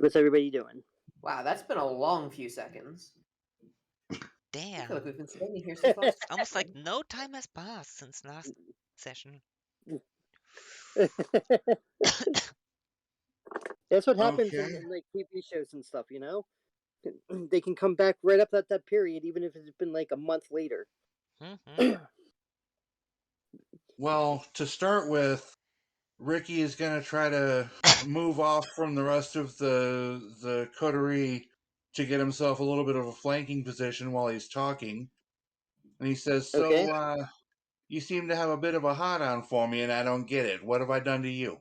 What's everybody doing? Wow, that's been a long few seconds. I feel like Damn. we've been standing here since last Almost like session. no time has passed since last session. That's what happens Okay. in like TV shows and stuff, you know? They can come back right up at that period, even if it's been like a month later. Hmm. Well, to start with, Ricky is going to try to move off from the rest of the coterie to get himself a little bit of a flanking position while he's talking. And he says, Okay. "So, you seem to have a bit of a hot on for me, and I don't get it. What have I done to you?"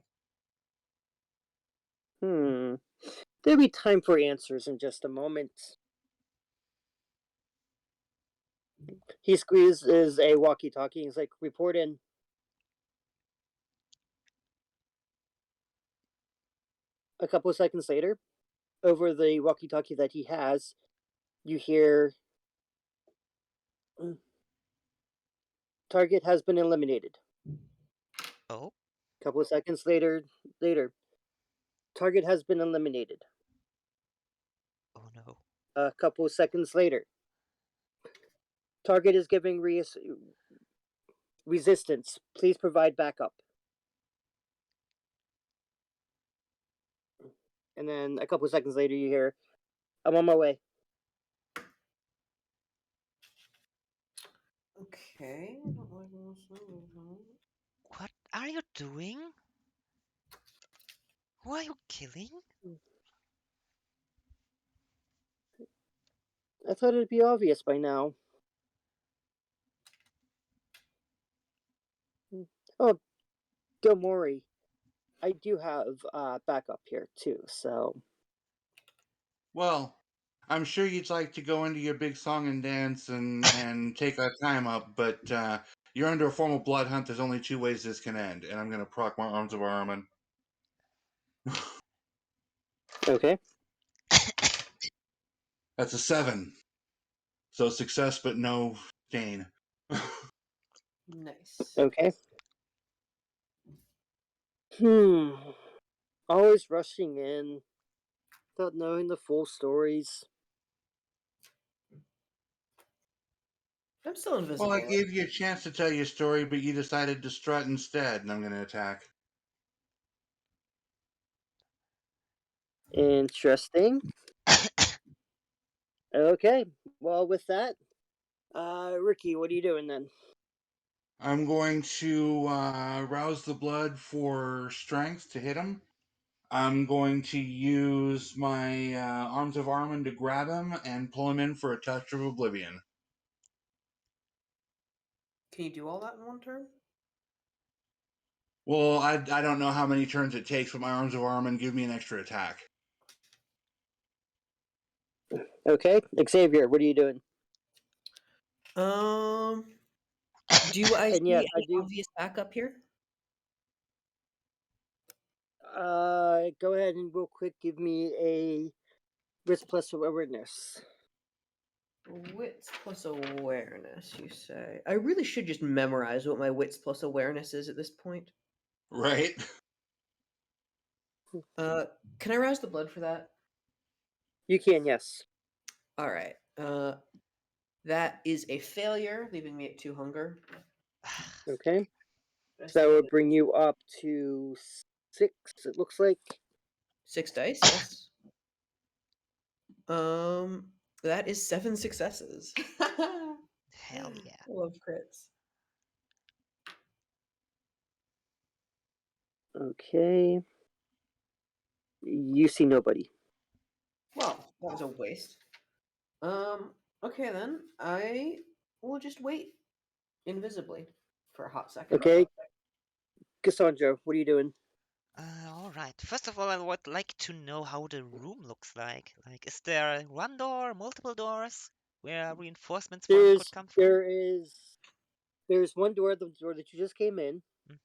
There'll be time for answers in just a moment. He squeezes a walkie-talkie. He's like, report in. A couple of seconds later, over the walkie-talkie that he has, you hear, target has been eliminated. Oh, A couple of seconds later, target has been eliminated. oh no. A couple of seconds later, target is giving resistance. Please provide backup. And then a couple of seconds later, you hear, I'm on my way. Okay. What are you doing? Who are you killing? I thought it'd be obvious by now. Oh, don't worry. I do have backup here too, so. Well, I'm sure you'd like to go into your big song and dance and take our time up, but you're under a formal blood hunt. There's only two ways this can end, and I'm going to proc my arms of Armin. Okay. That's a 7. So success, but no gain. Nice. Okay. Always rushing in without knowing the full stories. I'm still invisible. Well, I gave you a chance to tell your story, but you decided to strut instead, and I'm going to attack. Interesting. Okay. Well, with that, Ricky, what are you doing then? I'm going to rouse the blood for strength to hit him. I'm going to use my Arms of Armin to grab him and pull him in for a touch of oblivion. Can you do all that in one turn? Well, I don't know how many turns it takes, but my Arms of Armin give me an extra attack. Okay. Xavier, what are you doing? Do I And see yes, I any do. obvious backup here? Go ahead and real quick give me a risk plus awareness. Wits plus awareness, you say? I really should just memorize what my wits plus awareness is at this point. Right? Can I rouse the blood for that? You can, yes. All right. That is a failure, leaving me at 2 hunger. Okay. So that would bring you up to 6, it looks like. 6 dice, yes. That is 7 successes. Hell yeah. I love crits. Okay. You see nobody. Well, that was a waste. Okay then. I will just wait invisibly for a hot second. Okay. Cassandra, what are you doing? All right. First of all, I would like to know how the room looks like. Like, is there one door, multiple doors, where reinforcements could come through? There's one door, the door that you just came in. Hmm.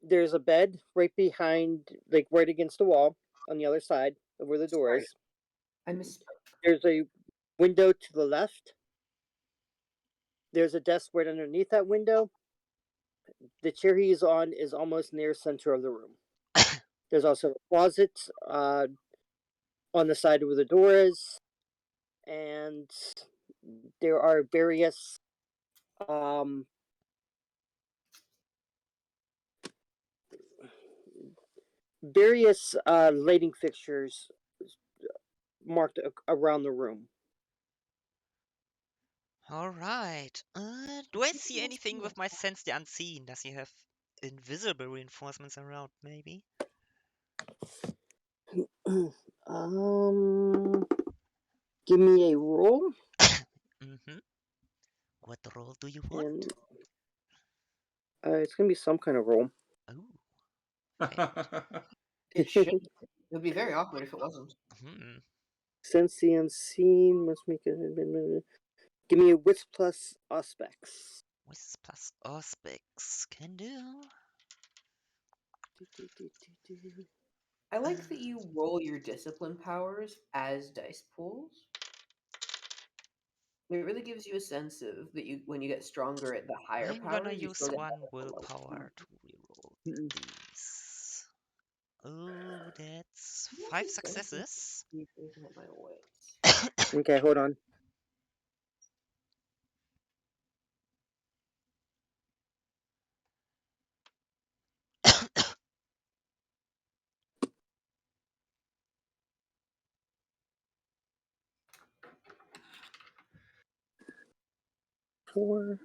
There's a bed right behind, like right against the wall on the other side of where the door is. I misspoke. There's a window to the left. There's a desk right underneath that window. The chair he's on is almost near center of the room. There's also a closet on the side where the door is, and there are various lighting fixtures marked around the room. All right. Do I see anything with my sense the unseen? Does he have invisible reinforcements around, maybe? Give me a roll. Mm-hmm. What roll do you want? And it's gonna be some kind of roll. Oh, It should. It would be very awkward if it wasn't. Sense the unseen must make it. Give me a wits plus aspects. Wits plus aspects can do. I like that you roll your discipline powers as dice pools. It really gives you a sense of that you when you get stronger at the higher I'm powers. gonna you use still get one better at the lower willpower to reroll these. Oh, that's 5 successes. Keep looking at my wits. Okay, hold on. Four.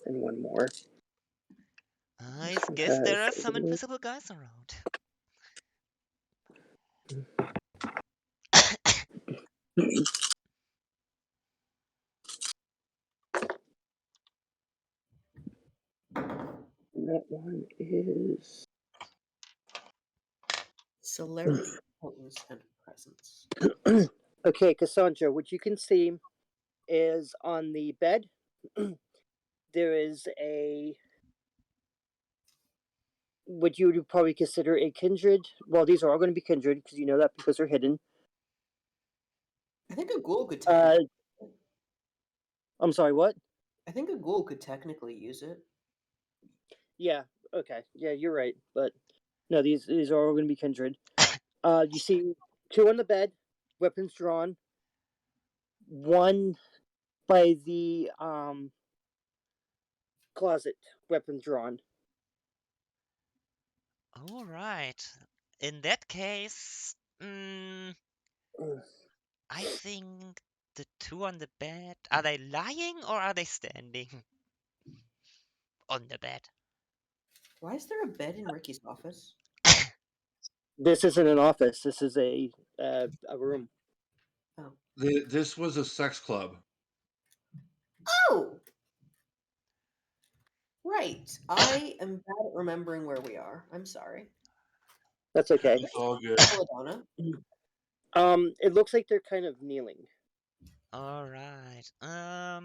And one more. I guess there are some invisible guys around. That one is Celerity, potence, and presence. okay, Cassandra. What you can see is on the bed. There is a what you would probably consider a kindred. Well, these are all going to be kindred because you know that because they're hidden. I think a ghoul could technically. I'm sorry. What? I think a ghoul could technically use it. Yeah. Okay. Yeah, you're right. But no, these are all going to be kindred. You see two on the bed, weapons drawn. One by the closet, weapons drawn. All right. In that case, I think the two on the bed, are they lying or are they standing on the bed? Why is there a bed in Ricky's office? This isn't an office. This is a room. Oh. This was a sex club. Oh! Right. I am bad at remembering where we are. I'm sorry. That's okay. It's all good. Belladonna. It looks like they're kind of kneeling. All right. I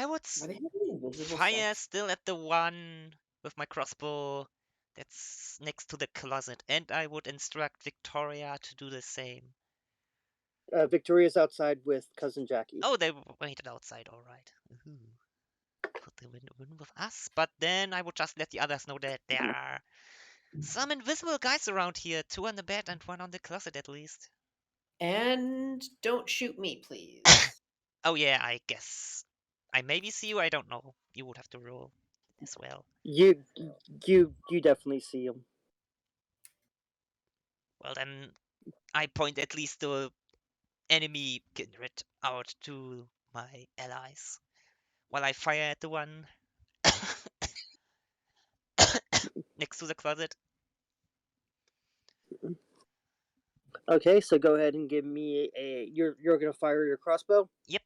would Are they having invisible fire sex? still at the one with my crossbow that's next to the closet, and I would instruct Victoria to do the same. Victoria's outside with cousin Jackie. Oh, they waited outside. All right. Could they win with us? But then I would just let the others know that there are some invisible guys around here. 2 on the bed and 1 on the closet at least. And don't shoot me, please. Oh yeah, I guess. I maybe see you. I don't know. You would have to roll as well. You definitely see him. Well then, I point at least the enemy kindred out to my allies, while I fire at the one next to the closet. Okay, so go ahead and give me a. You're gonna fire your crossbow. Yep.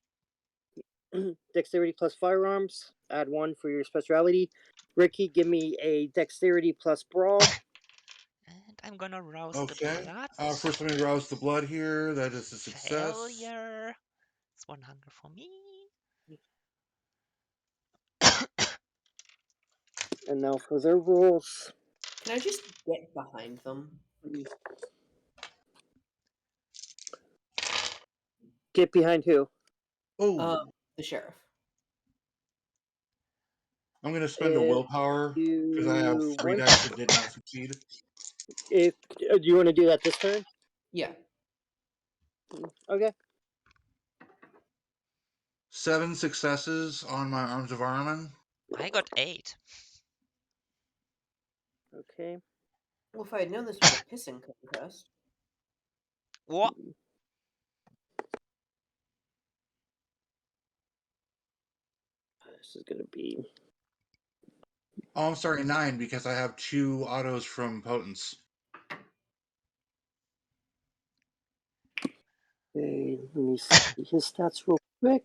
Dexterity plus firearms. Add 1 for your speciality. Ricky, give me a dexterity plus brawl. And I'm gonna rouse Okay. the blood. First, let me rouse the blood here. That is a success. Failure. That's 100 for me. And now for their rules. Can I just get behind them? Get behind who? Oh, The sheriff. I'm going to spend a If willpower because I have you 3 want, dice that did not succeed. if do you want to do that this turn? Yeah. Okay. 7 successes on my Arms of Armin. I got 8. Okay. Well, if I had known this was a pissing contest. What? This is gonna be. Oh, I'm sorry, 9 because I have 2 autos from Potence. Okay, let me see his stats real quick.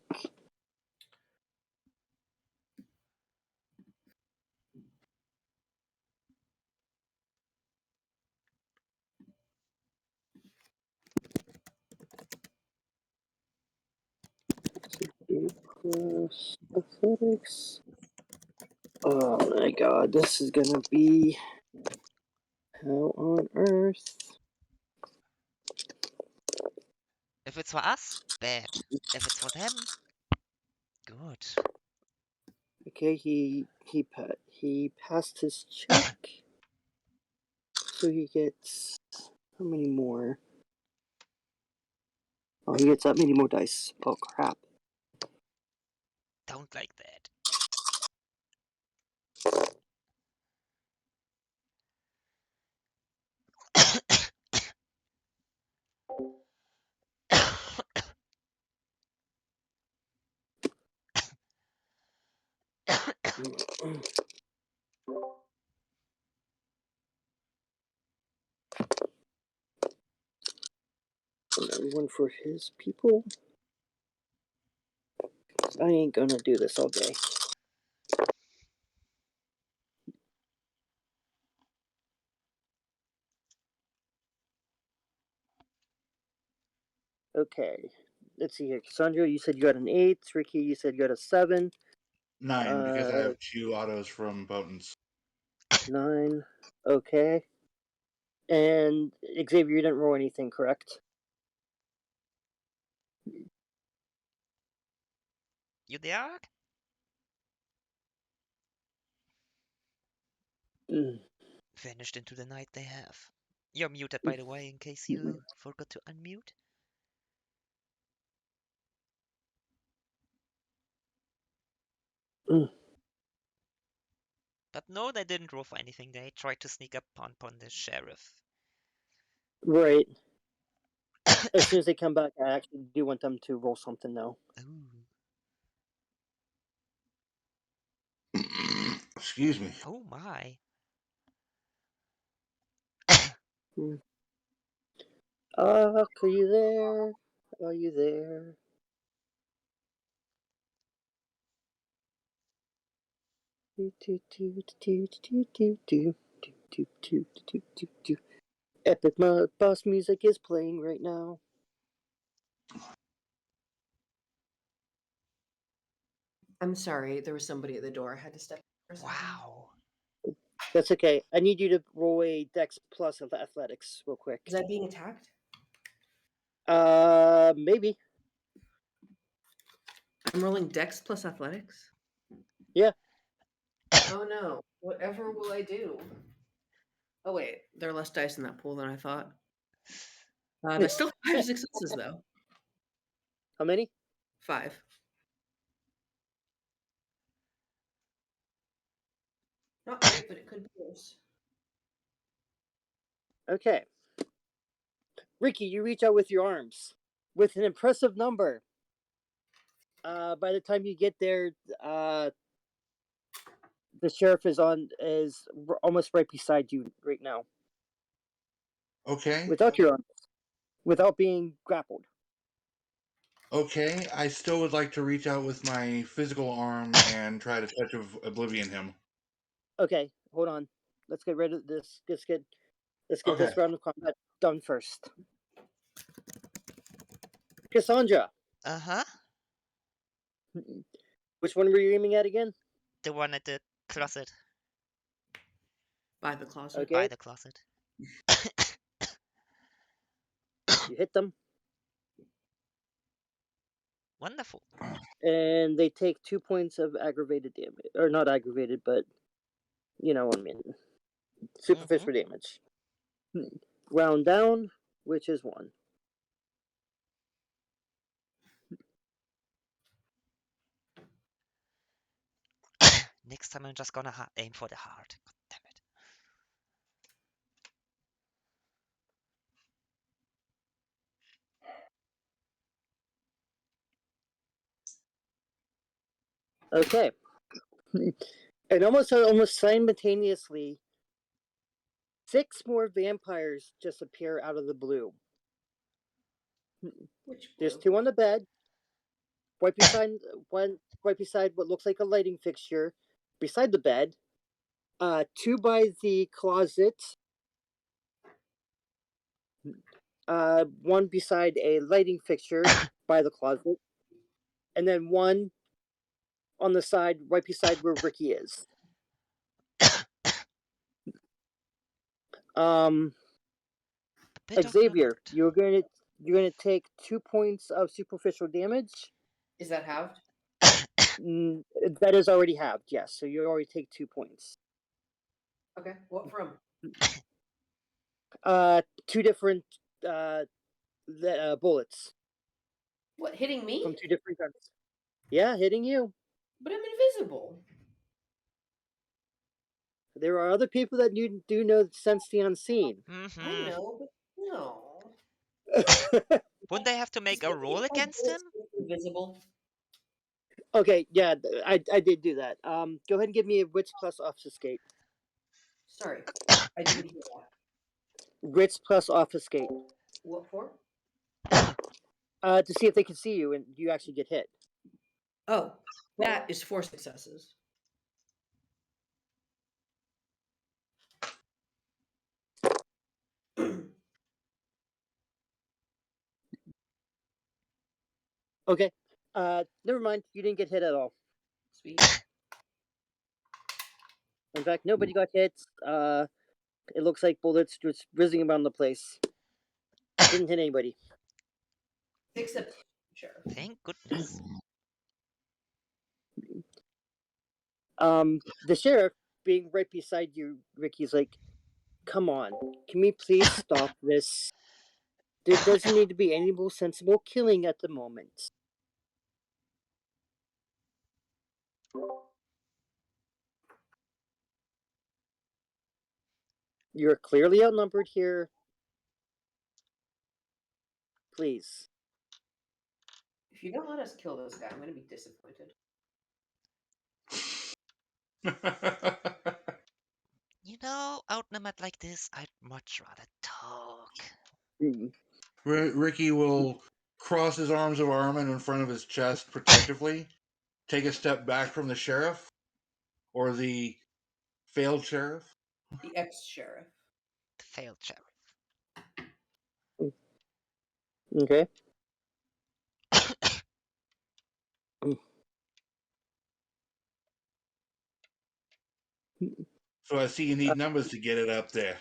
A plus athletics. Oh my god, this is gonna be hell on earth. If it's for us, bad. If it's for them, good. Okay, he passed his check, so he gets how many more? Oh, he gets that many more dice. Oh crap! Don't like that. And one for his people. I ain't gonna do this all day. Okay, let's see here. Cassandra, you said you got an 8. Ricky, you said you got a 7. 9 because I have 2 autos from Potence. 9. Okay. And Xavier, you didn't roll anything, correct? You there? Mm. Vanished into the night they have. You're muted, by the way, in case you forgot to unmute. Mm. But no, they didn't roll for anything. They tried to sneak up upon the sheriff. Right. As soon as they come back, I actually do want them to roll something now. Ooh. Excuse me. Oh my. Are you there? Are you there? Epic boss music is playing right now. I'm sorry, there was somebody at the door. I had to step for a second. Wow. That's okay. I need you to roll a Dex plus of athletics real quick. Is that being attacked? Maybe. I'm rolling Dex plus athletics? Yeah. Oh no. Whatever will I do? Oh wait, there are less dice in that pool than I thought. That's still 5 successes though. How many? 5. Not great, but it could be worse. Okay. Ricky, you reach out with your arms with an impressive number. By the time you get there, the sheriff is almost right beside you right now. Okay. Without your arms, without being grappled. Okay, I still would like to reach out with my physical arm and try to touch of oblivion him. Okay, hold on. Let's get rid of this. Let's get Okay. this round of combat done first. Cassandra, Uh-huh. Which one were you aiming at again? The one at the closet. By the closet. Okay. By the closet. You hit them, Wonderful. and they take 2 points of aggravated damage, or not aggravated, but you know what I mean, superficial damage. Round down, which is 1. Next time I'm just gonna aim for the heart. God damn it. Okay. And almost simultaneously, 6 more vampires just appear out of the blue. Which There's blue? 2 on the bed, right beside what looks like a lighting fixture, beside the bed. 2 by the closet. 1 beside a lighting fixture by the closet, and then 1 on the side right beside where Ricky is. A bit Xavier, outnumbered. you're gonna take 2 points of superficial damage. Is that halved? That is already halved, yes. So you already take 2 points. Okay. What from? 2 different bullets What, hitting me? from 2 different guns. Yeah, hitting you. But I'm invisible. There are other people that you do know sense the unseen. I know, but no. Wouldn't they have to make a roll against him? Invisible. Okay, yeah, I did do that. Go ahead and give me a wits plus obfuscate. Sorry, I didn't hear that. Wits plus obfuscate. What for? To see if they can see you and you actually get hit. Oh, that is 4 successes. Okay. Never mind. You didn't get hit at all. Sweet. In fact, nobody got hit. It looks like bullets just whizzing around the place. Didn't hit anybody. Except Sheriff. Thank goodness. The sheriff, being right beside you, Ricky's like, "Come on, can we please stop this? There doesn't need to be any more sensible killing at the moment." You're clearly outnumbered here. Please. If you don't let us kill this guy, I'm going to be disappointed. You know, outnumbered like this, I'd much rather talk. Ricky will cross his arms of Armin in front of his chest protectively, take a step back from the sheriff, or the failed sheriff. The ex-sheriff. The failed sheriff. Okay. So I see you need numbers to get it up there.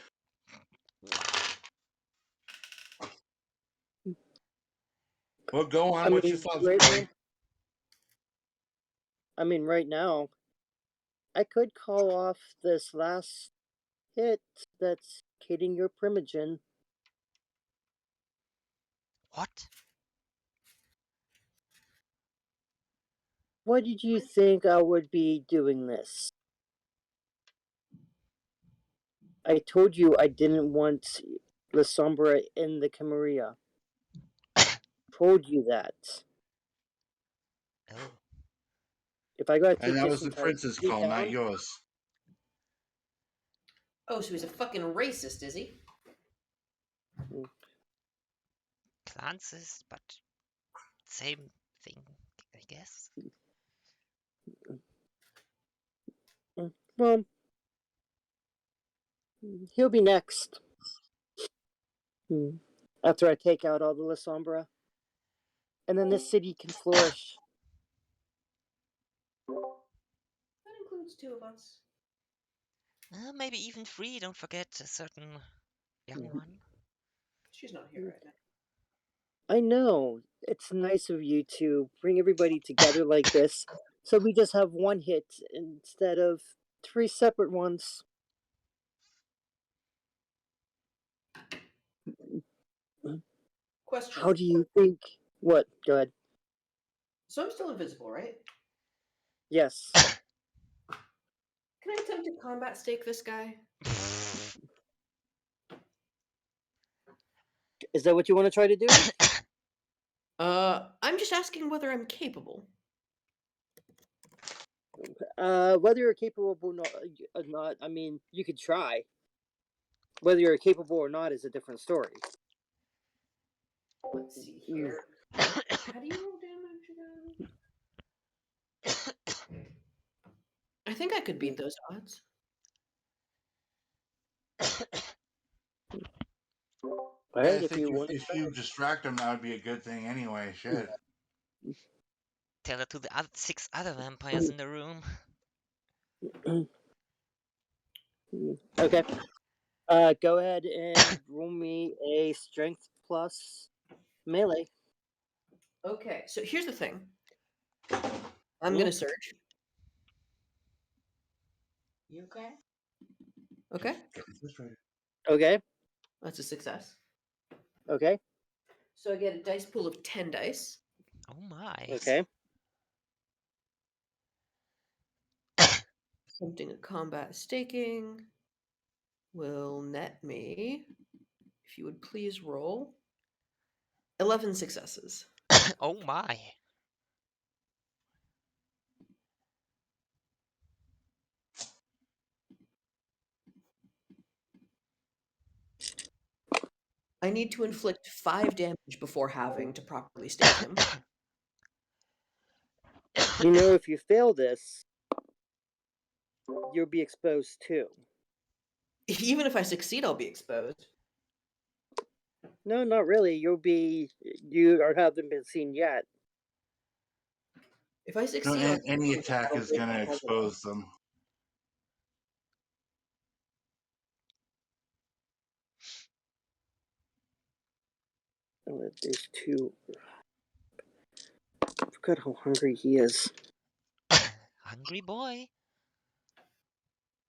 Well, go on. What's your thoughts, Corey? Right now, I could call off this last hit that's hitting your primogen. What? Why did you think I would be doing this? I told you I didn't want La Sombra in the Camarilla. Told you that. Oh. If I gotta take And that this was the entire prince's city call, down, not yours. Oh, so he's a fucking racist, is he? Clansist, but same thing, I guess. well, he'll be next. After I take out all the La Sombra. And then this city can flourish. it's 2 of us. Maybe even 3. Don't forget a certain young Mhm. one. She's not here right now. I know. It's nice of you to bring everybody together like this, so we just have one hit instead of 3 separate ones. Question. How do you think? What? Go ahead. So I'm still invisible, right? Yes. Can I attempt to combat stake this guy? Is that what you want to try to do? I'm just asking whether I'm capable. Whether you're capable or not, I mean, you could try. Whether you're capable or not is a different story. Let's see here. How do you roll damage again? I think I could beat those odds. All Yeah, right, I if think you want to if try. you distract them, that would be a good thing anyway. Shit. Tell it to the 6 other vampires in the room. Okay. Go ahead and roll me a strength plus melee. Okay, so here's the thing. I'm Hmm? gonna surge. You okay? Okay, Okay. that's a success. Okay. So I get a dice pool of 10 dice. Oh my. Okay. Attempting a combat staking will net me, if you would please roll, 11 successes. Oh my. I need to inflict 5 damage before having to properly stake him. You know, if you fail this, you'll be exposed too. Even if I succeed, I'll be exposed. No, not really. You haven't been seen yet. If I No, succeed, I'll any attack I'll is break going to the puzzle. expose them. Oh, there's 2. I forgot how hungry he is. Hungry boy.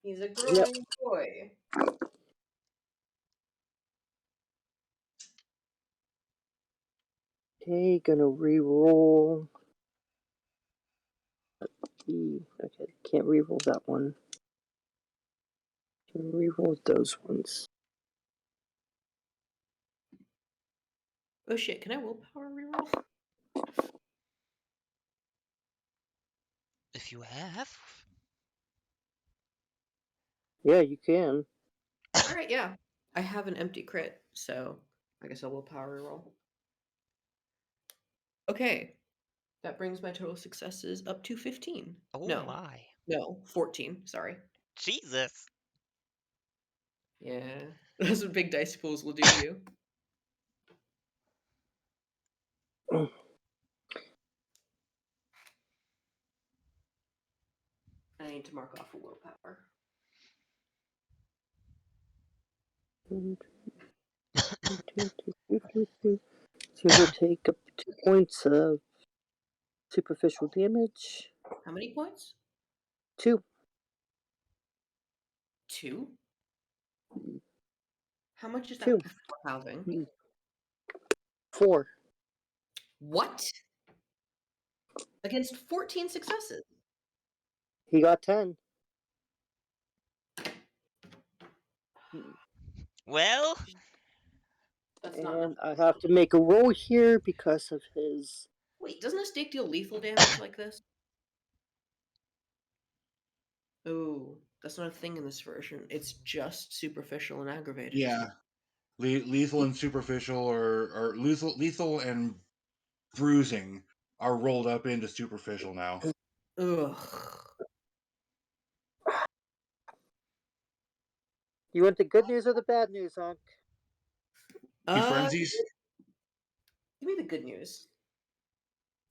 He's a growing boy. Okay, gonna re-roll. Okay, can't re-roll that one. Can re-roll those ones. Oh shit, can I willpower reroll? If you have. Yeah, you can. Alright, yeah. I have an empty crit, so I guess I will power reroll. Okay. That brings my total successes up to 15. Oh No. my. No, 14, sorry. Jesus. Yeah. That's what big dice pools will do to you. I need to mark off a willpower. So he'll take up 2 points of superficial damage. How many points? 2. 2? How much is 2. that before halving? 4. What? Against 14 successes? He got 10. Well. That's not And enough. I have to make a roll here because of his. Wait, doesn't a stake deal lethal damage like this? Oh, that's not a thing in this version. It's just superficial and aggravated. Yeah. Lethal and superficial or lethal and bruising are rolled up into superficial now. Ugh. You want the good news or the bad news, Honk? Two frenzies? Give me the good news.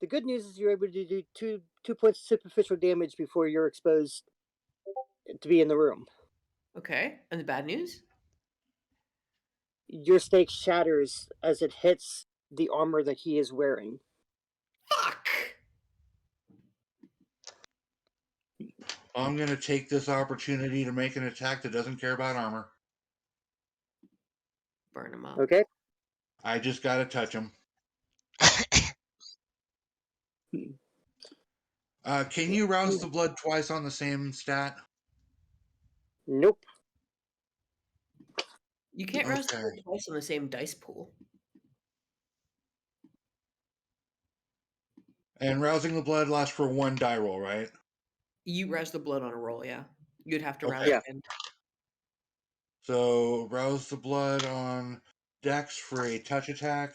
The good news is you're able to do two points of superficial damage before you're exposed to be in the room. Okay. And the bad news? Your stake shatters as it hits the armor that he is wearing. Fuck! I'm going to take this opportunity to make an attack that doesn't care about armor. Burn him up. Okay. I just got to touch him. Can you rouse the blood twice on the same stat? Nope. You can't rouse the Okay. blood twice on the same dice pool. And rousing the blood lasts for one die roll, right? You rouse the blood on a roll, yeah. You'd have to rouse Okay. it again. So rouse the blood on Dex for a touch attack.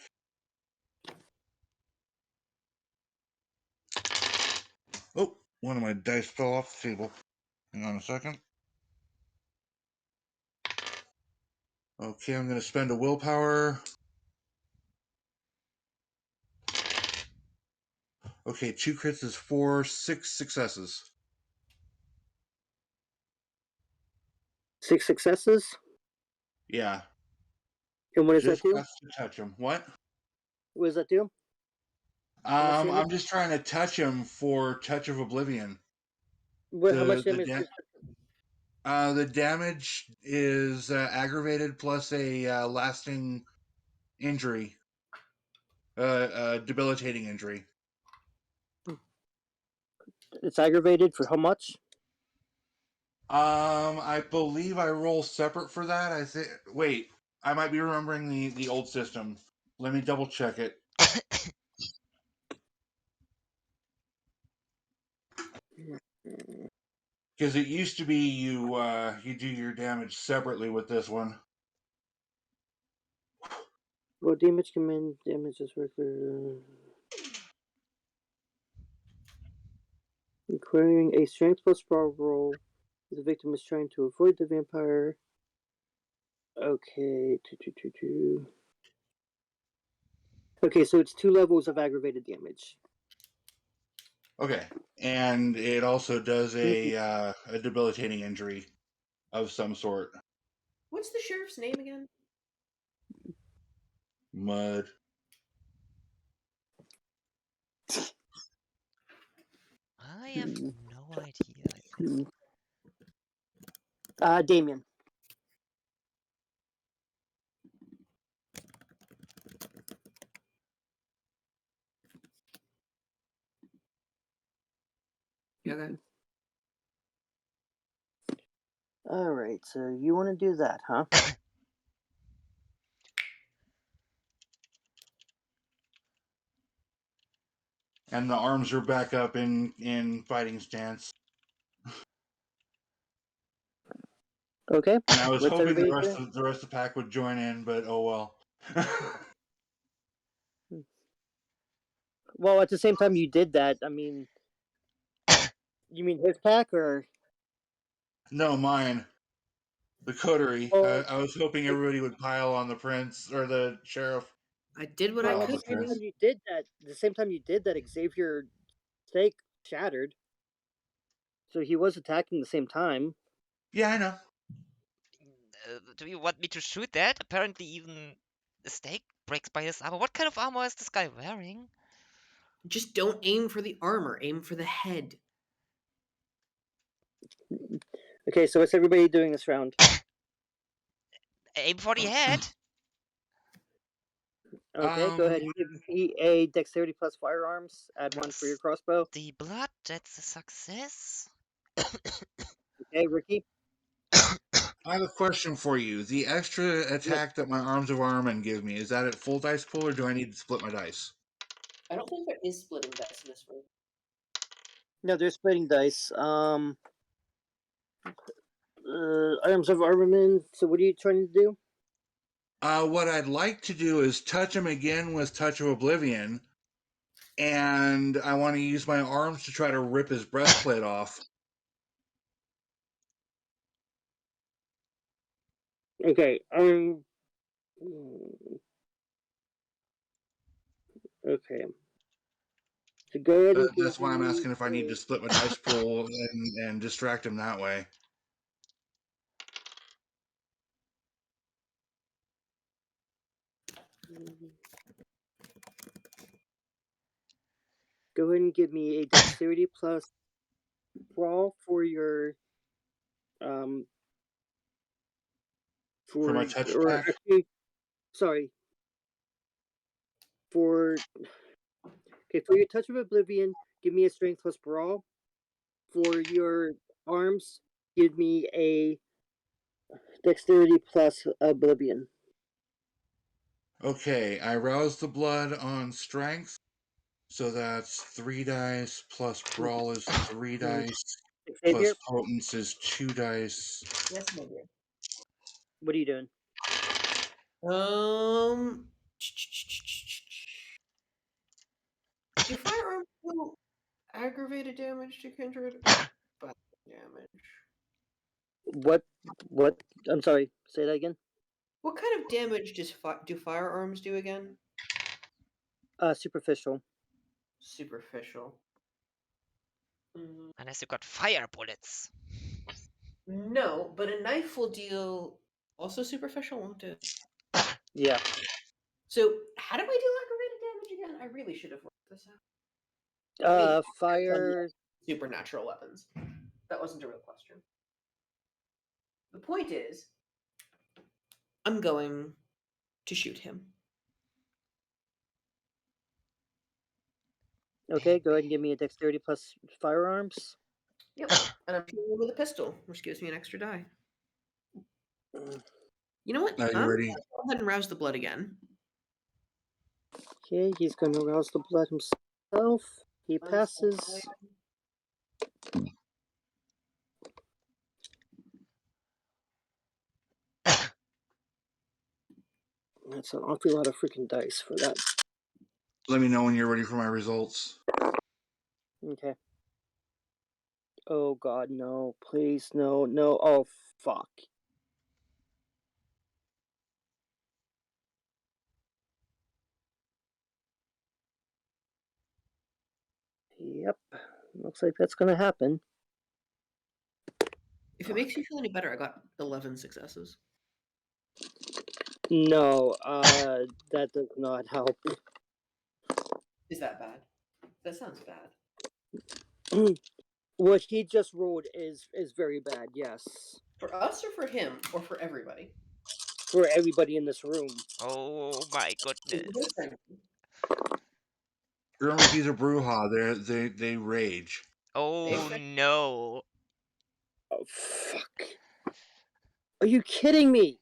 Oh, one of my dice fell off the table. Hang on a second. Okay, I'm going to spend a willpower. Okay, 2 crits is 4, 6 successes. 6 successes. Yeah, And what does that just do? has to touch him. What? What does that do? How much damage? I'm just trying to touch him for Touch of Oblivion. How much damage? The damage is aggravated plus a lasting injury, debilitating injury. It's aggravated for how much? I believe I roll separate for that. I think. Wait, I might be remembering the old system. Let me double check it. Because it used to be you do your damage separately with this one. Well, damage command damage is regular. Requiring a strength plus sprawl roll. The victim is trying to avoid the vampire. Okay, 2. Okay, so it's 2 levels of aggravated damage. Okay, and it also does a debilitating injury of some sort. What's the sheriff's name again? Mud. I have no idea. I think. Damien. Okay. Alright, so you want to do that, huh? And the arms are back up in fighting stance. Okay. And I was What's hoping the everybody rest doing? of the pack would join in, but oh well. Well, at the same time you did that, I mean... You mean his pack, or... No, mine. The coterie. Well, I was hoping everybody would pile on the prince or the sheriff. I did what I well, at could. the same time you did that, Xavier stake shattered. So he was attacking the same time. Yeah, I know. Do you want me to shoot that? Apparently, even the stake breaks by his armor. What kind of armor is this guy wearing? Just don't aim for the armor. Aim for the head. Okay, so what's everybody doing this round? Aim for the head. Okay, go ahead and give me a dexterity plus firearms. Add 1 for your crossbow. The blood, that's a success. Okay, Ricky. I have a question for you. The extra attack that my arms of Armin give me, is that at full dice pool or do I need to split my dice? I don't think there is splitting dice in this room. No, they're splitting dice. Items of armament. So what are you trying to do? What I'd like to do is touch him again with Touch of Oblivion, and I want to use my arms to try to rip his breastplate off. Okay. Okay. So go ahead and That's give why I'm me asking if I need to split my dice pool and distract him that way. Go ahead and give me a dexterity plus brawl for your For my touch or attack? actually, sorry, for your touch of oblivion, give me a strength plus brawl. For your arms, give me a dexterity plus oblivion. Okay, I rouse the blood on strength. So that's 3 dice plus brawl is 3 dice Xavier, plus potence is 2 dice. Yes, my dear. what are you doing? Do firearms do aggravated damage to kindred or bad damage? What? I'm sorry. Say that again. What kind of damage do firearms do again? Superficial. Superficial. Unless you got fire bullets. No, but a knife will deal also superficial, won't it? Yeah. So how do I do aggravated damage again? I really should have worked this out. Fire. Supernatural weapons. That wasn't a real question. The point is, I'm going to shoot him. Okay, go ahead and give me a dexterity plus firearms. Yep, and I'm shooting him with a pistol, which gives me an extra die. You know what? Are you I'm ready? gonna go ahead and rouse the blood again. Okay, he's going to rouse the blood himself. He passes. That's an awful lot of freaking dice for that. Let me know when you're ready for my results. Okay. Oh god, no. Please, no, no. Oh, fuck. Yep. Looks like that's gonna happen. If it makes you feel any better, I got 11 successes. No, that does not help. Is that bad? That sounds bad. What he just rolled is very bad, yes. For us or for him or for everybody? For everybody in this room. Oh my goodness. Remember, he's a Bruja. They rage. Oh no. Oh, fuck. Are you kidding me?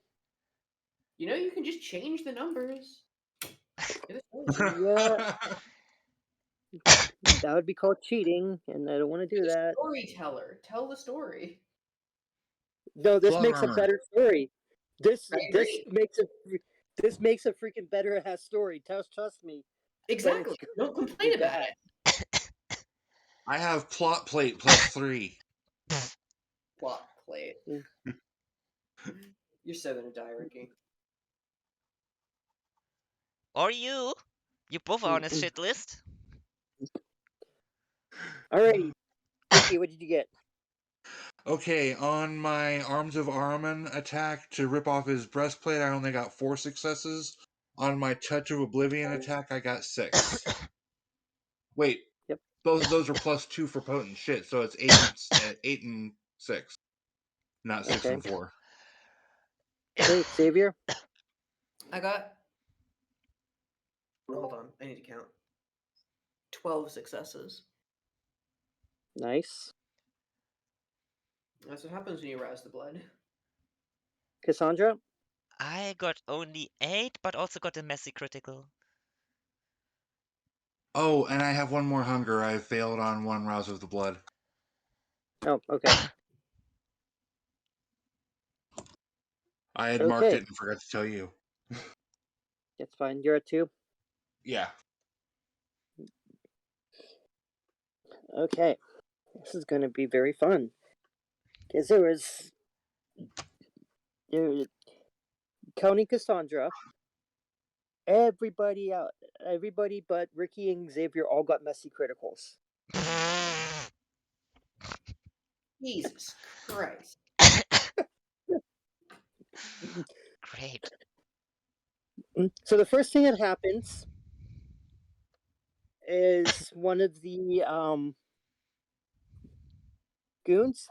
You know, you can just change the numbers. Yeah. That would be called cheating, and I don't want to do that. Storyteller, tell the story. No, this Plot makes armor. a better story. This I agree. makes a freaking better ass story. Trust me. Exactly. Don't complain about it. I have plot plate plus 3. Plot plate. You're so gonna die, Ricky. Or you. You both are on a shit list. Alrighty. Ricky, what did you get? Okay, on my Arms of Ahriman attack to rip off his breastplate, I only got 4 successes. On my Touch of Oblivion attack, I got 6. Wait, Yep. those are plus 2 for potent shit, so it's 8 and 6, not 6 Okay. and 4. Okay, Xavier. I got. Hold on, I need to count. 12 successes. Nice. That's what happens when you rouse the blood. Cassandra. I got only 8, but also got a messy critical. Oh, and I have one more hunger. I failed on one Rouse of the Blood. Oh, okay. I had marked Okay. it and forgot to tell you. That's fine. You're at 2. Yeah. Okay. This is going to be very fun. Because there was counting Cassandra, everybody but Ricky and Xavier all got messy criticals. Jesus Christ. Great. So the first thing that happens is one of the goons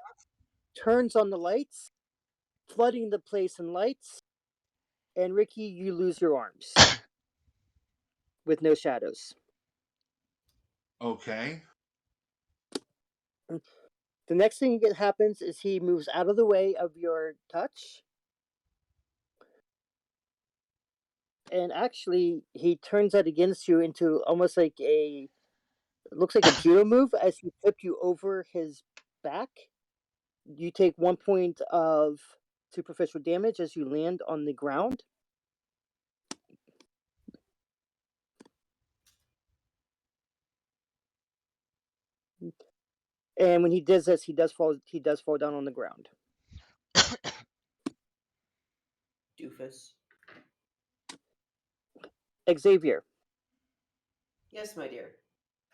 turns on the lights, flooding the place in lights, and Ricky, you lose your arms with no shadows. Okay. The next thing that happens is he moves out of the way of your touch. And actually, he turns that against you into almost like it looks like a judo move as he flipped you over his back. You take 1 point of superficial damage as you land on the ground. And when he does this, he does fall down on the ground. Doofus. Xavier, Yes, my dear.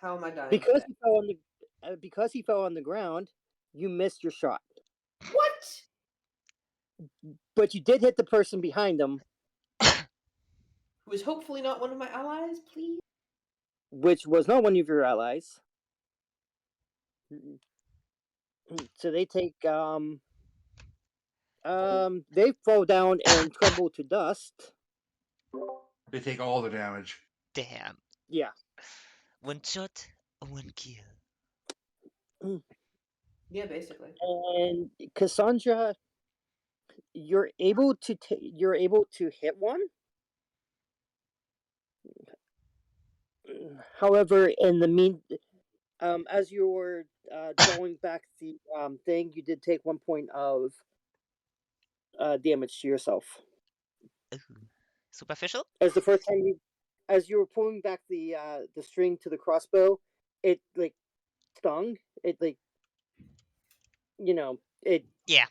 How am I dying because today? he fell on the ground, you missed your shot. What? But you did hit the person behind him, Who is hopefully not one of my allies, please? which was not one of your allies. So they take they fall down and crumble to dust. They take all the damage. Damn. Yeah. One shot, one kill. Yeah, basically. And Cassandra, you're able to hit one. However, in the as you were drawing back the thing, you did take 1 point of damage to yourself. Ooh. Superficial? As the first time as you were pulling back the string to the crossbow, it like stung. It like it Yeah.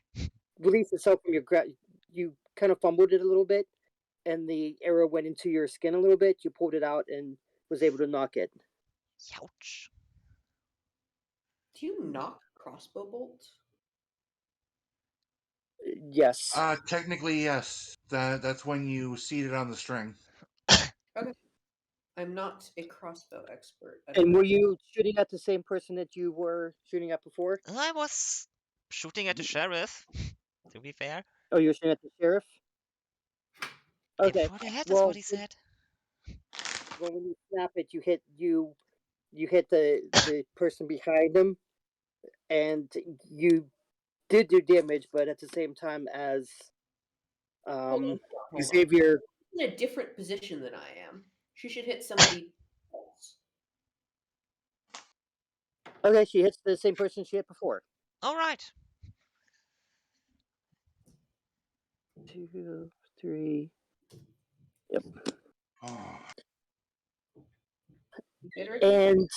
released itself from your you kind of fumbled it a little bit, and the arrow went into your skin a little bit. You pulled it out and was able to knock it. Ouch. Do you knock crossbow bolts? Yes. Technically, yes. That's when you seat it on the string. Okay. I'm not a crossbow expert. And were you shooting at the same person that you were shooting at before? I was shooting at the sheriff, to be fair. Oh, you were shooting at the sheriff? Aim Okay. for the head is Well, what he said. when you snap it, you hit the person behind him, and you did do damage, but at the same time as Hold on. Xavier. In a different position than I am. She should hit somebody else. Okay, she hits the same person she hit before. All right. 2, 3. Yep. Oh. And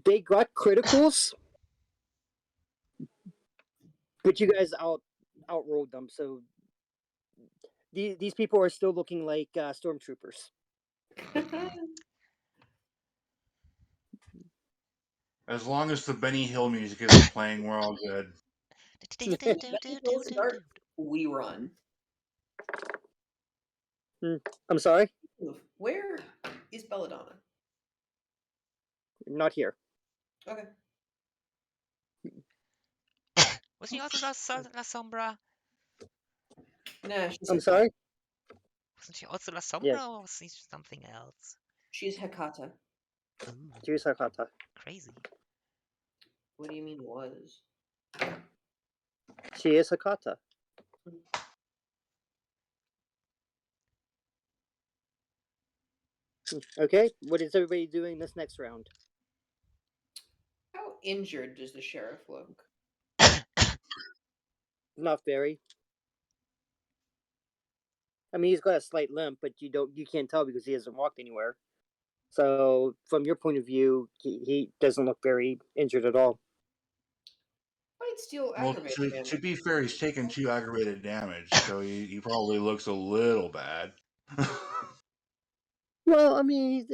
they got criticals, but you guys outrolled them. So these people are still looking like stormtroopers. As long as the Benny Hill music isn't playing, we're all good. We run. I'm sorry? Where is Belladonna? Not here. Okay. Was she also La Sombra? Nah, she's I'm sorry? Wasn't she also La Sombra, Yes. or was she something else? She's Hekata. Ooh, She's Hakata. crazy. What do you mean was? She is Hakata. Okay, what is everybody doing this next round? How injured does the sheriff look? Not very. I mean, he's got a slight limp, but you can't tell because he hasn't walked anywhere. So, from your point of view, he doesn't look very injured at all. Might steal Well, aggravated damage. to be fair, he's taken 2 aggravated damage, so he probably looks a little bad. Well, I mean,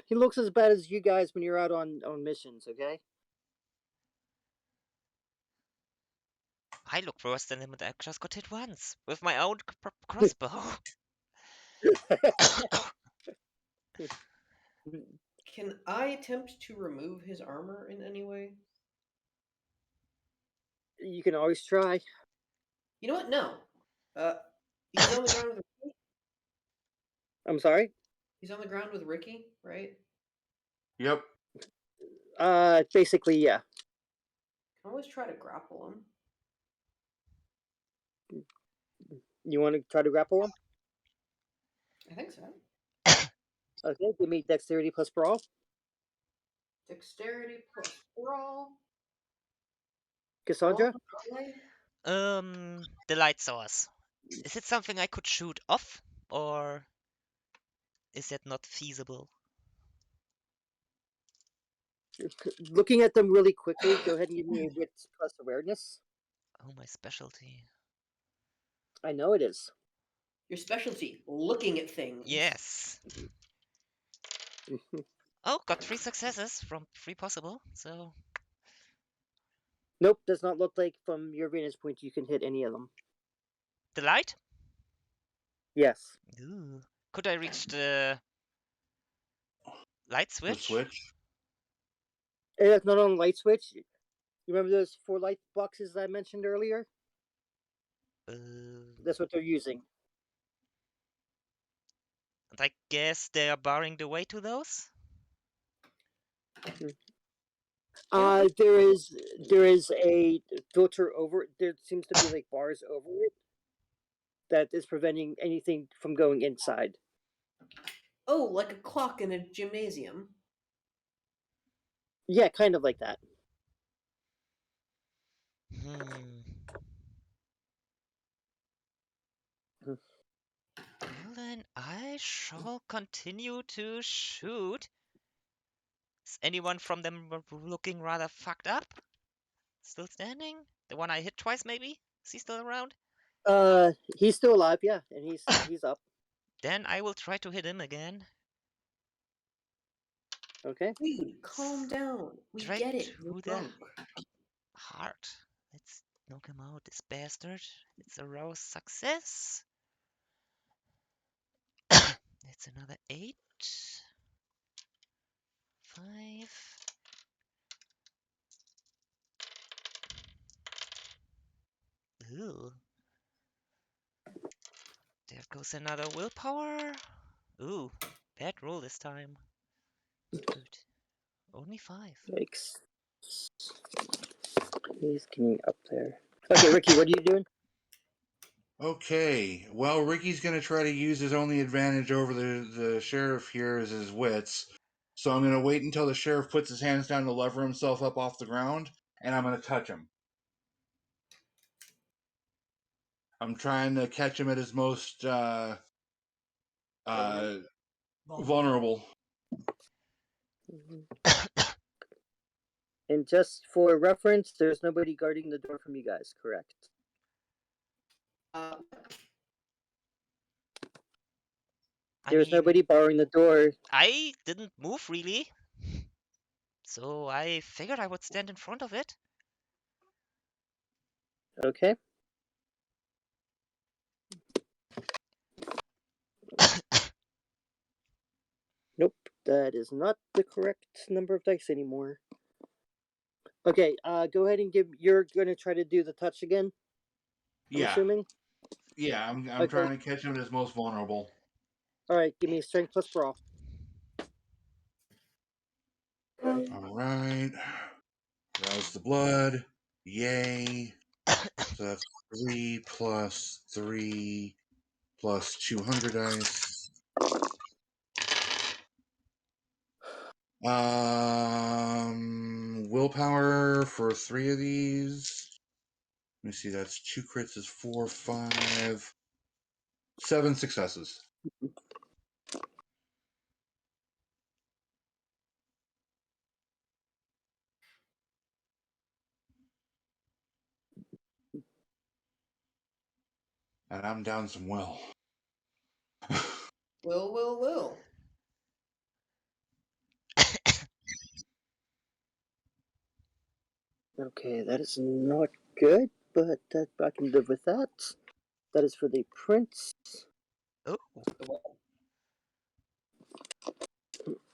he looks as bad as you guys when you're out on missions. Okay. I look worse than him, and I just got hit once with my own crossbow. Can I attempt to remove his armor in any way? You can always try. You know what? No. He's on the ground with Ricky. I'm sorry. He's on the ground with Ricky, right? Yep. Basically, yeah. Can always try to grapple him. You want to try to grapple him? I think so. Okay, give me dexterity plus brawl. Dexterity plus brawl. Cassandra? The light source. Is it something I could shoot off, or is that not feasible? Looking at them really quickly, go ahead and give me a wits plus awareness. Oh, my specialty. I know it is. Your specialty, looking at things. Yes. Oh, got 3 successes from 3 possible, so... Nope, does not look like from your vantage point you can hit any of them. The light? Yes. Ooh. Could I reach the light The switch? switch. It's not on light switch. You remember those 4 light boxes I mentioned earlier? That's what they're using. And I guess they are barring the way to those? There is a filter over it. There seems to be like bars over it that is preventing anything from going inside. Oh, like a clock in a gymnasium. Yeah, kind of like that. Well then, I shall continue to shoot. Is anyone from them looking rather fucked up? Still standing? The one I hit twice, maybe? Is he still around? He's still alive, yeah, and he's up. Then I will try to hit him again. Okay. Dude, calm down. We Try get it. to You're the drunk. heart. Let's knock him out, this bastard. It's a rouse success. It's another 8. 5. Ooh. There goes another willpower. Ooh, bad roll this time. Good. Only 5. Yikes. He's getting up there. Okay, Ricky, what are you doing? Okay. Well, Ricky's going to try to use his only advantage over the sheriff here is his wits. So I'm going to wait until the sheriff puts his hands down to lever himself up off the ground, and I'm going to touch him. I'm trying to catch him at his most vulnerable. And just for reference, there's nobody guarding the door from you guys, correct? There's nobody barring the door. I didn't move really. So I figured I would stand in front of it. Okay. Nope, that is not the correct number of dice anymore. Okay, go ahead and you're gonna try to do the touch again? I'm assuming? Yeah, I'm Okay. trying to catch him at his most vulnerable. Alright, give me a strength plus brawl. Alright. Rouse the blood. Yay. So that's 3 plus 3 plus 200 dice. Willpower for 3 of these. Let me see, that's 2 crits is 4, 5, 7 successes. And I'm down some will. Will. Okay, that is not good, but that I can live with that. That is for the prince. Oh,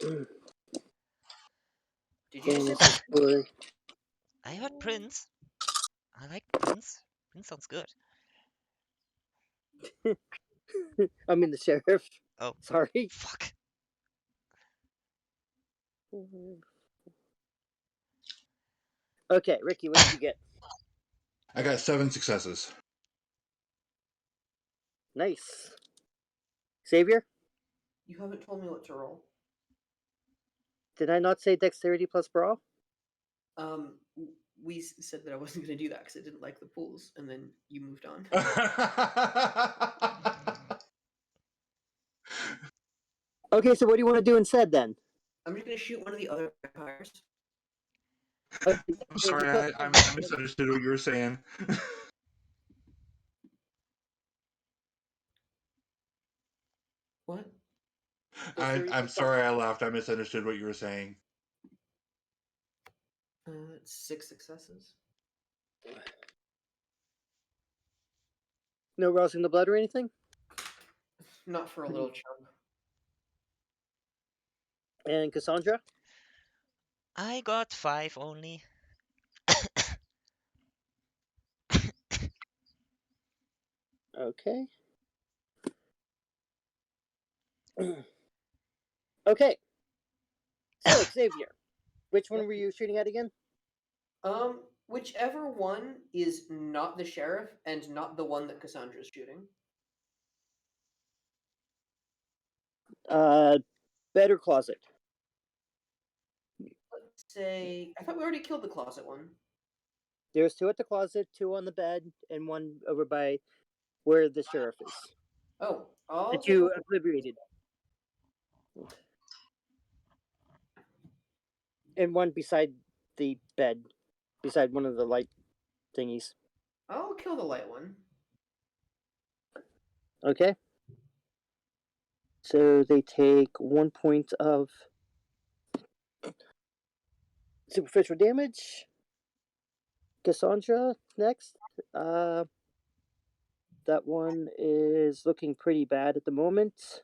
Did you And just this say is for I heard Prince. I like Prince. Prince sounds good. I mean the sheriff. Oh, Sorry. fuck. Okay, Ricky, what did you get? I got 7 successes. Nice. Xavier, you haven't told me what to roll? did I not say dexterity plus brawl? We said that I wasn't going to do that because I didn't like the pools, and then you moved on. Okay, so what do you want to do instead then? I'm just going to shoot one of the other vampires. Okay, I'm sorry, I misunderstood what you were saying. What? I'm sorry I laughed. I misunderstood what you were saying. It's 6 successes. No rousing the blood or anything? Not for a little chunk. And Cassandra? I got 5 only. Okay. Okay. So, Xavier, which one were you shooting at again? Whichever one is not the sheriff and not the one that Cassandra's shooting. Better closet. Let's say I thought we already killed the closet one. There's 2 at the closet, 2 on the bed, and 1 over by where the sheriff is. Oh, I'll That take you obliterated. And 1 beside the bed, beside one of the light thingies. I'll kill the light one. Okay. So they take 1 point of superficial damage. Cassandra next. That one is looking pretty bad at the moment.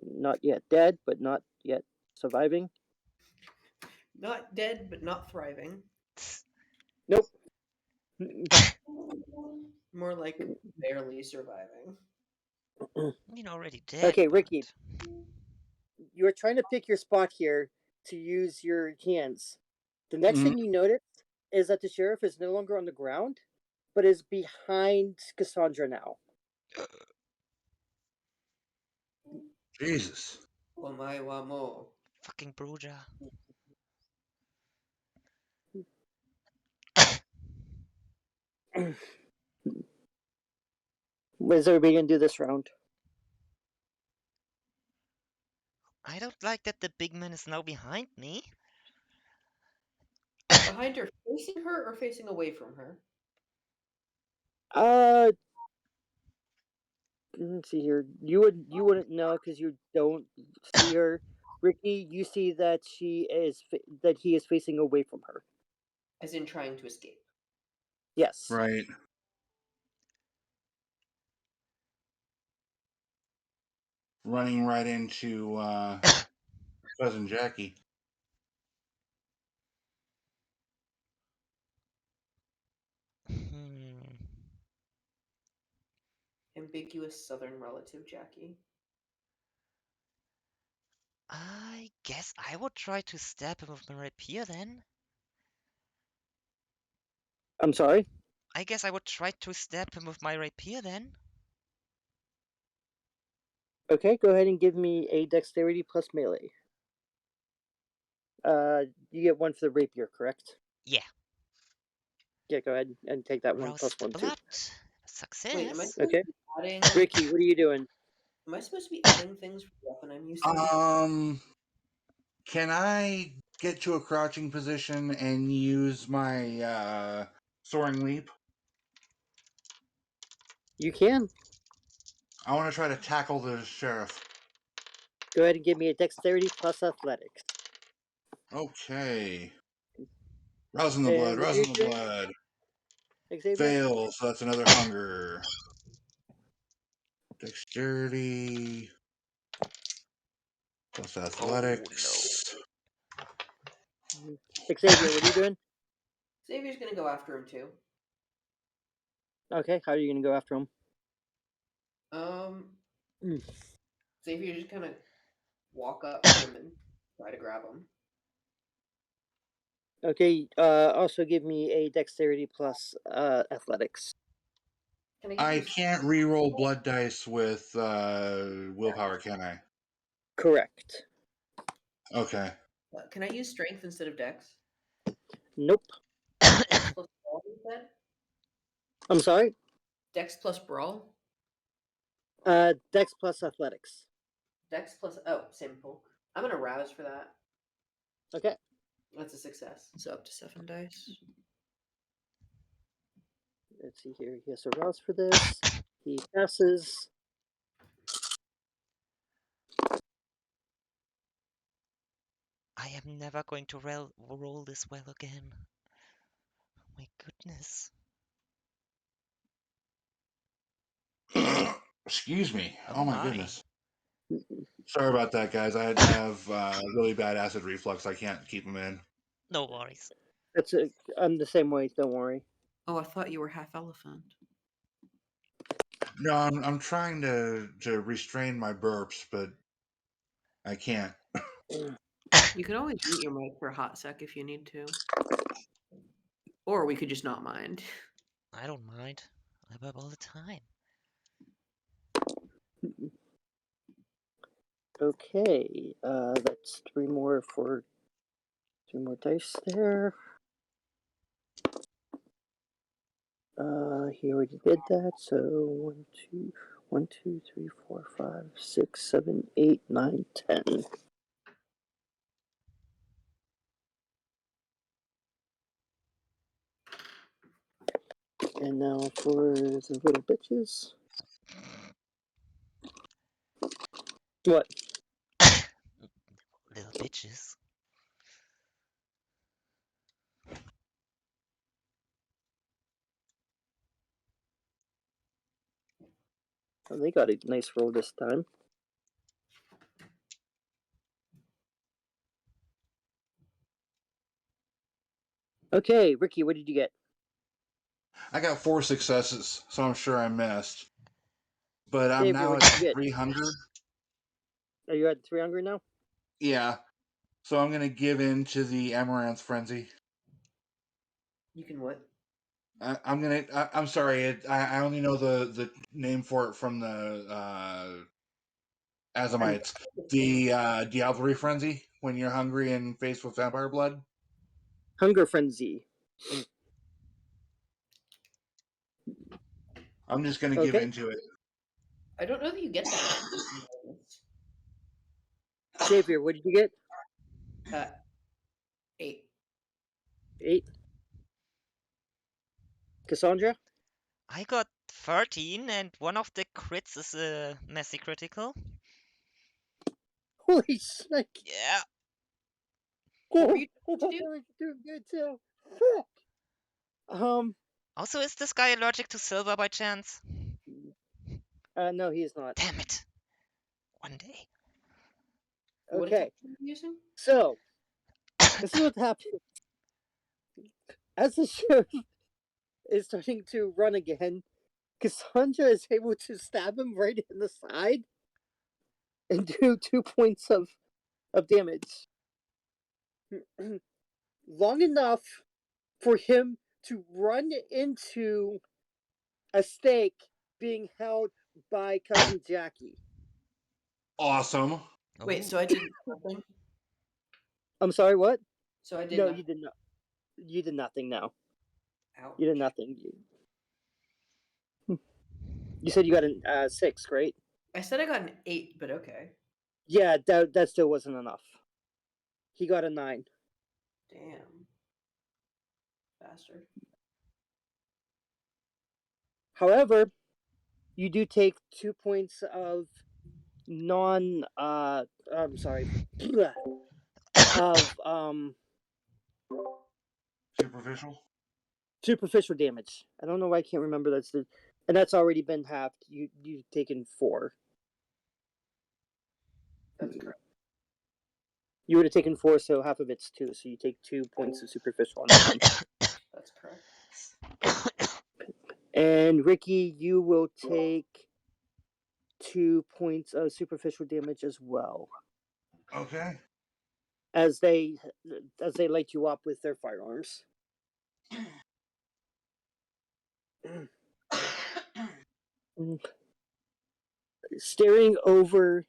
Not yet dead, but not yet surviving. Not dead, but not thriving. Nope. More like barely surviving. You're already dead. Okay, Ricky, but- you're trying to pick your spot here to use your hands. The next thing you notice is that the sheriff is no longer on the ground, but is behind Cassandra now. Jesus. Wamai wamo. Fucking Bruja. What is everybody gonna do this round? I don't like that the big man is now behind me. Behind her, facing her or facing away from her? Let's see here. You wouldn't know because you don't see her. Ricky, you see that he is facing away from her. As in trying to escape. Yes. Right. Running right into cousin Jackie. Ambiguous southern relative Jackie. I guess I would try to stab him with my rapier then. I'm sorry. I guess I would try to stab him with my rapier then. Okay, go ahead and give me a dexterity plus melee. You get 1 for the rapier, correct? Yeah. Yeah, go ahead and take that 1 Rouse plus the 1 too. blood. Success. Wait, am I supposed Okay. to be adding? Ricky, what are you doing? Am I supposed to be adding things for the weapon I'm using? Can I get to a crouching position and use my soaring leap? You can. I want to try to tackle the sheriff. Go ahead and give me a dexterity plus athletics. Okay. Rousing the And blood, what you're rousing the doing- blood. Xavier? Fails, so that's another hunger. Dexterity plus athletics. Xavier, what are you doing? Xavier's gonna go after him too. Okay, how are you gonna go after him? Mm. Xavier just kind of walk up to him and try to grab him. Okay, also give me a dexterity plus athletics. Can I, I use can't re-roll blood dice with willpower, can I? Correct. Okay. Can I use strength instead of dex? Nope. Dex plus brawl instead? I'm sorry? Dex plus brawl? Dex plus athletics. Dex plus same pool. I'm gonna rouse for that. Okay. That's a success. So up to 7 dice. Let's see here. He has to rouse for this. He passes. I am never going to roll this well again. Oh my goodness. Excuse me. Oh Oh my my. goodness. Sorry about that, guys. I have really bad acid reflux. I can't keep them in. No worries. I'm the same way. Don't worry. Oh, I thought you were half elephant. No, I'm trying to restrain my burps, but I can't. You can always mute your mic for a hot sec if you need to. Or we could just not mind. I don't mind. I burp all the time. Okay. That's three more dice there. He already did that. So 1, 2, 3, 4, 5, 6, 7, 8, 9, 10. And now for the little bitches. What? Little bitches. Oh, they got a nice roll this time. Okay, Ricky, what did you get? I got 4 successes, so I'm sure I missed. But I'm Xavier, now what at did you get? 300. Are you at 300 now? Yeah. So I'm gonna give in to the Amaranth Frenzy. You can what? I'm sorry. I only know the name for it from the Azamites. The Diablerie Frenzy, when you're hungry and faced with vampire blood. Hunger Frenzy. I'm just gonna give Okay. into it. I don't know that you get that. Xavier, what did you get? 8. 8. Cassandra? I got 13 and one of the crits is a messy critical. Holy snake! Yeah. What were you I thought to do? they were doing good too. Fuck. Also, is this guy allergic to silver by chance? No, he is not. Damn it. One day. What Okay, attack are you using? so this is what happened. As the sheriff is starting to run again, Cassandra is able to stab him right in the side and do 2 points of damage. Long enough for him to run into a stake being held by cousin Jackie. Awesome. Wait, Ooh. so I did nothing? I'm sorry, what? So I did No, nothing. you did not. You did nothing. No, Ouch. you did nothing. You said you got a 6, right? I said I got an 8, but okay. Yeah, that still wasn't enough. He got a 9. Damn. Bastard. However, you do take 2 points of I'm sorry. of Superficial. superficial damage. I don't know why I can't remember and that's already been halved. You've taken 4. That's correct. You would have taken 4, so half of it's 2. So you take 2 points of superficial on that one. That's correct. And Ricky, you will take 2 points of superficial damage as well, Okay. as they light you up with their firearms. Staring over,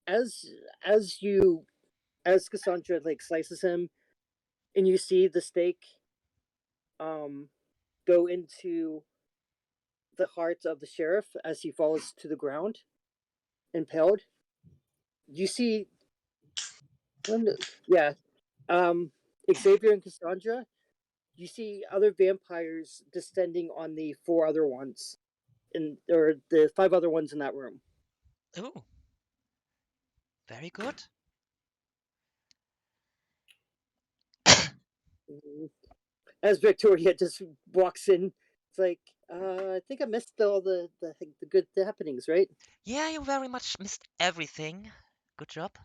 as Cassandra like slices him, and you see the stake go into the heart of the sheriff as he falls to the ground, impaled. You see, yeah, Xavier and Cassandra. You see other vampires descending on the 4 other ones, or the 5 other ones in that room. Ooh. Very good. As Victoria just walks in, it's like, I think I missed all the good happenings, right? Yeah, you very much missed everything. Good job.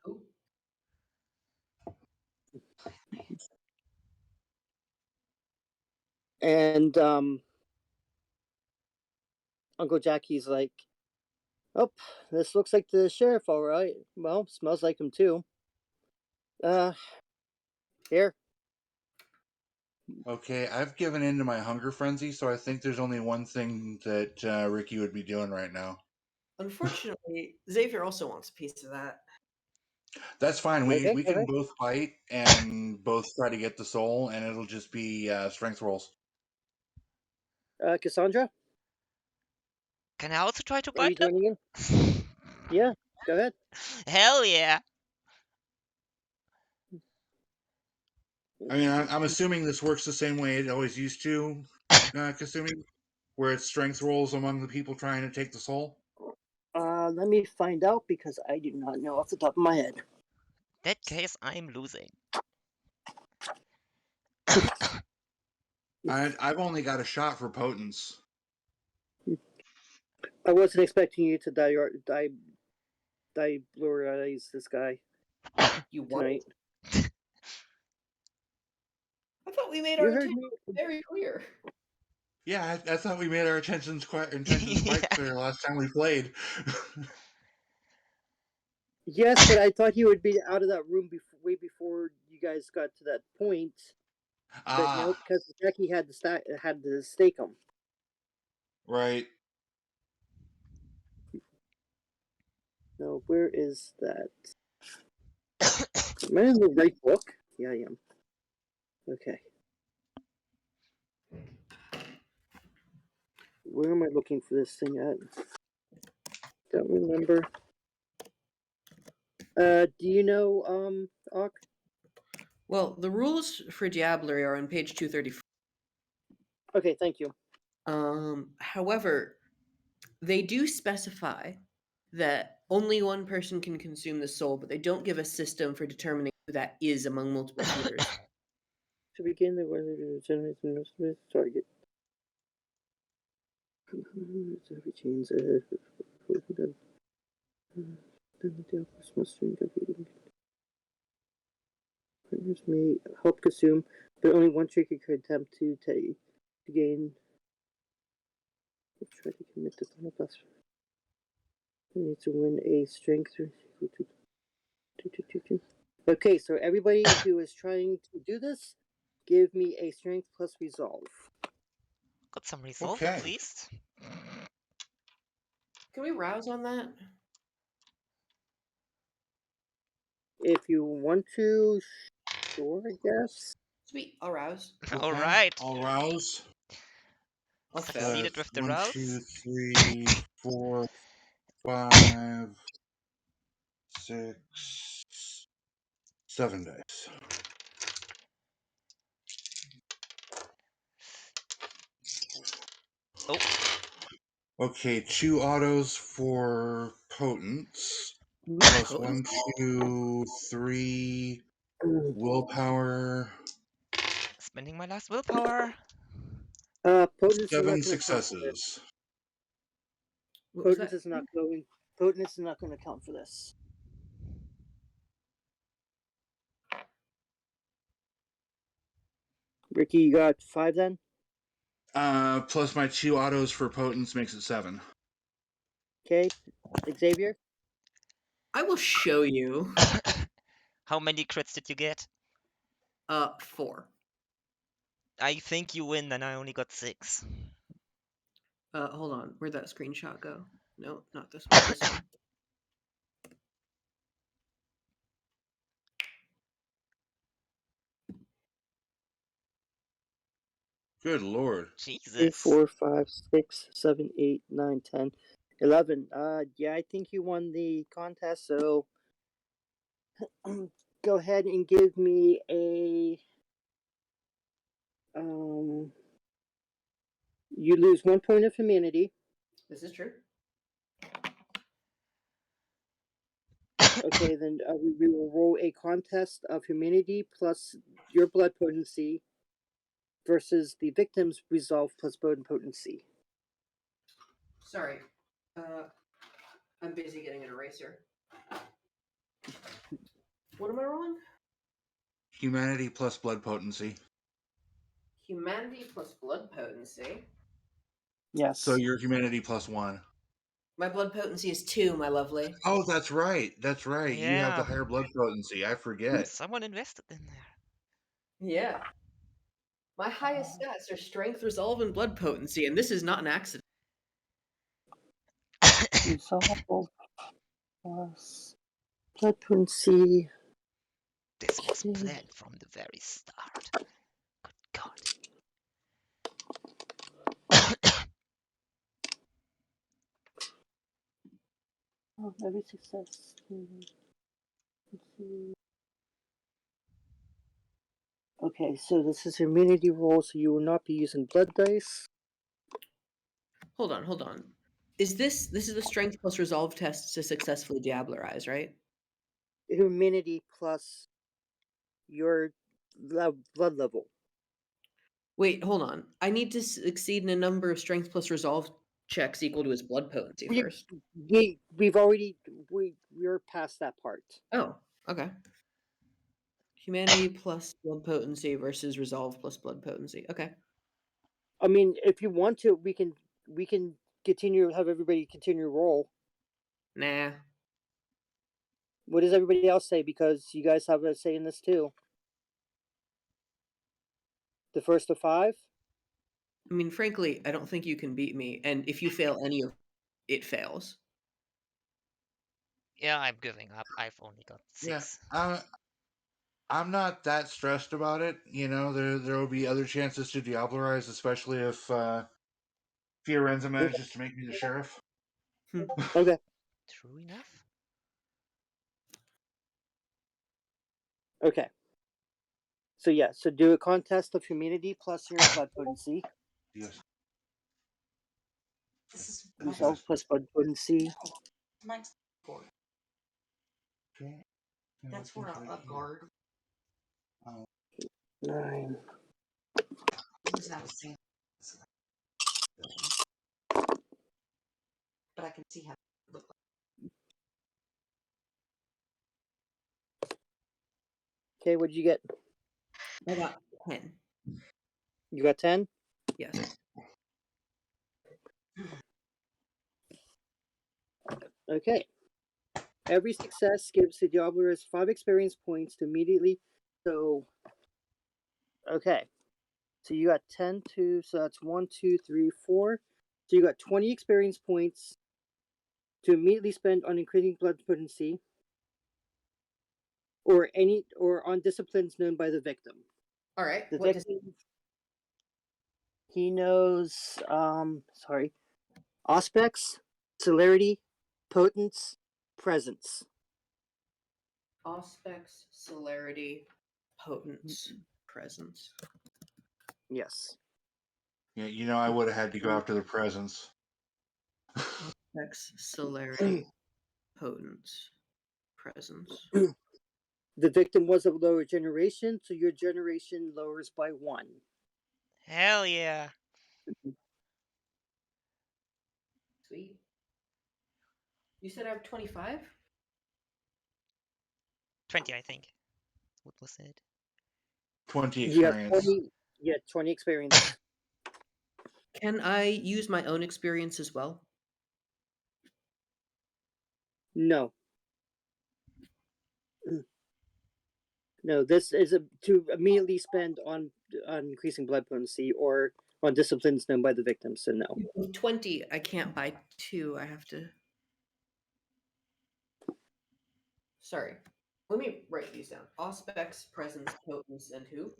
Ooh. And Uncle Jackie's like, "Oh, this looks like the sheriff, all right. Well, smells like him too. Here." Okay, I've given in to my hunger frenzy, so I think there's only one thing that Ricky would be doing right now. Unfortunately, Xavier also wants a piece of that. That's fine. We Okay, can okay. both fight and both try to get the soul, and it'll just be strength rolls. Cassandra, Can I also try to are you bite them? joining in? Yeah, go ahead. Hell yeah. I mean, I'm assuming this works the same way it always used to, Kasumi, where it's strength rolls among the people trying to take the soul. Let me find out because I do not know off the top of my head. That case, I'm losing. I've only got a shot for potence. I wasn't expecting you to diablerize this guy You what? tonight. I thought we made You our heard intention me. very clear. Yeah, I thought we made our intentions quite Yeah. clear last time we played. Yes, but I thought he would be out of that room way before you guys got to that point. But nope, because Jackie had to stake him. Right. No, where is that? Am I in the right book? Yeah, I am. Okay. Where am I looking for this thing at? Don't remember. Do you know, Ock? Well, the rules for Diablerie are on page 234. Okay, thank you. However, they do specify that only one person can consume the soul, but they don't give a system for determining who that is among multiple shooters. To begin, the weather to generate the most target. Every chains partners may help consume, but only one trigger could attempt to gain. Try to commit the final pass. You need to win a strength. Okay, so everybody who is trying to do this, give me a strength plus resolve. Got some resolve, Okay. please. Can we rouse on that? If you want to, sure, I guess. Sweet, I'll rouse. All Okay. right. I'll rouse. I'll fail. Succeeded with the 1, rouse. 2, 3, 4, 5, 6, 7 dice. Oh. Okay, 2 autos for potence. Plus Potent. 1, 2, 3 willpower. Spending my last willpower. Potence is not 7 going to count for this. successes. What was Potence that? is not going. Potence is not going to count for this. Ricky, you got 5 then? Plus my 2 autos for potence makes it 7. Okay. Xavier? I will show you. How many crits did you get? 4. I think you win, and I only got 6. Hold on. Where'd that screenshot go? No, not this one. This one. Good lord. 3, Jesus. 4, 5, 6, 7, 8, 9, 10, 11. Yeah, I think you won the contest, so go ahead and give me a. You lose 1 point of humanity. This is true. Okay, then we will roll a contest of humanity plus your blood potency versus the victim's resolve plus blood potency. Sorry. I'm busy getting an eraser. What am I rolling? Humanity plus blood potency. Humanity plus blood potency. Yes. So you're humanity plus 1. My blood potency is 2, my lovely. Oh, that's right. That's right. You have the Yeah. higher blood potency. I forget. Someone invested in there. Yeah. My highest stats are strength, resolve, and blood potency, and this is not an accident. Resolve plus blood potency. This was Okay. planned from the very start. Good God. Oh, every success. Let's see. Okay, so this is immunity roll, so you will not be using blood dice. Hold on. This is the strength plus resolve test to successfully diablerize, right? Immunity plus your blood level. Wait, hold on. I need to succeed in a number of strength plus resolve checks equal to his blood potency first. We're past that part. Oh, okay. Humanity plus blood potency versus resolve plus blood potency. Okay. I mean, if you want to, we can have everybody continue to roll. Nah. What does everybody else say? Because you guys have a say in this too. The first of 5. I mean, frankly, I don't think you can beat me, and if you fail any of it fails. Yeah, I'm giving up. I've only got 6. Yeah. I'm not that stressed about it. You know, there will be other chances to diablerize, especially if Fiorenza manages to make me the sheriff. Okay. True enough. Okay. So yeah, so do a contest of humanity plus your blood potency. Yes. Resolve plus blood potency. Okay. That's for a guard. 9. Who's not saying, but I can see how it look like. Okay, what'd you get? I got 10. You got 10? Yes. Okay. Every success gives the Diablerist 5 experience points to immediately. So, okay. So you got 10 to, so that's 1, 2, 3, 4. So you got 20 experience points to immediately spend on increasing blood potency or on disciplines known by the victim. All right. The What victim, he knows, aspects, celerity, potence, presence. Aspects, celerity, potence, presence. Yes. Yeah, you know, I would have had to go after the presence. Aspects, celerity, potence. presence. The victim was of lower generation, so your generation lowers by 1. Hell yeah. Sweet. You said I have 25? 20, I think. What was it? 20 You have experience. 20. Yeah, 20 experience. Can I use my own experience as well? No. No, this is to immediately spend on increasing blood potency or on disciplines known by the victim. So no. With 20, I can't buy 2. I have to. Sorry. Let me write these down. Auspex, presence, potence, and who?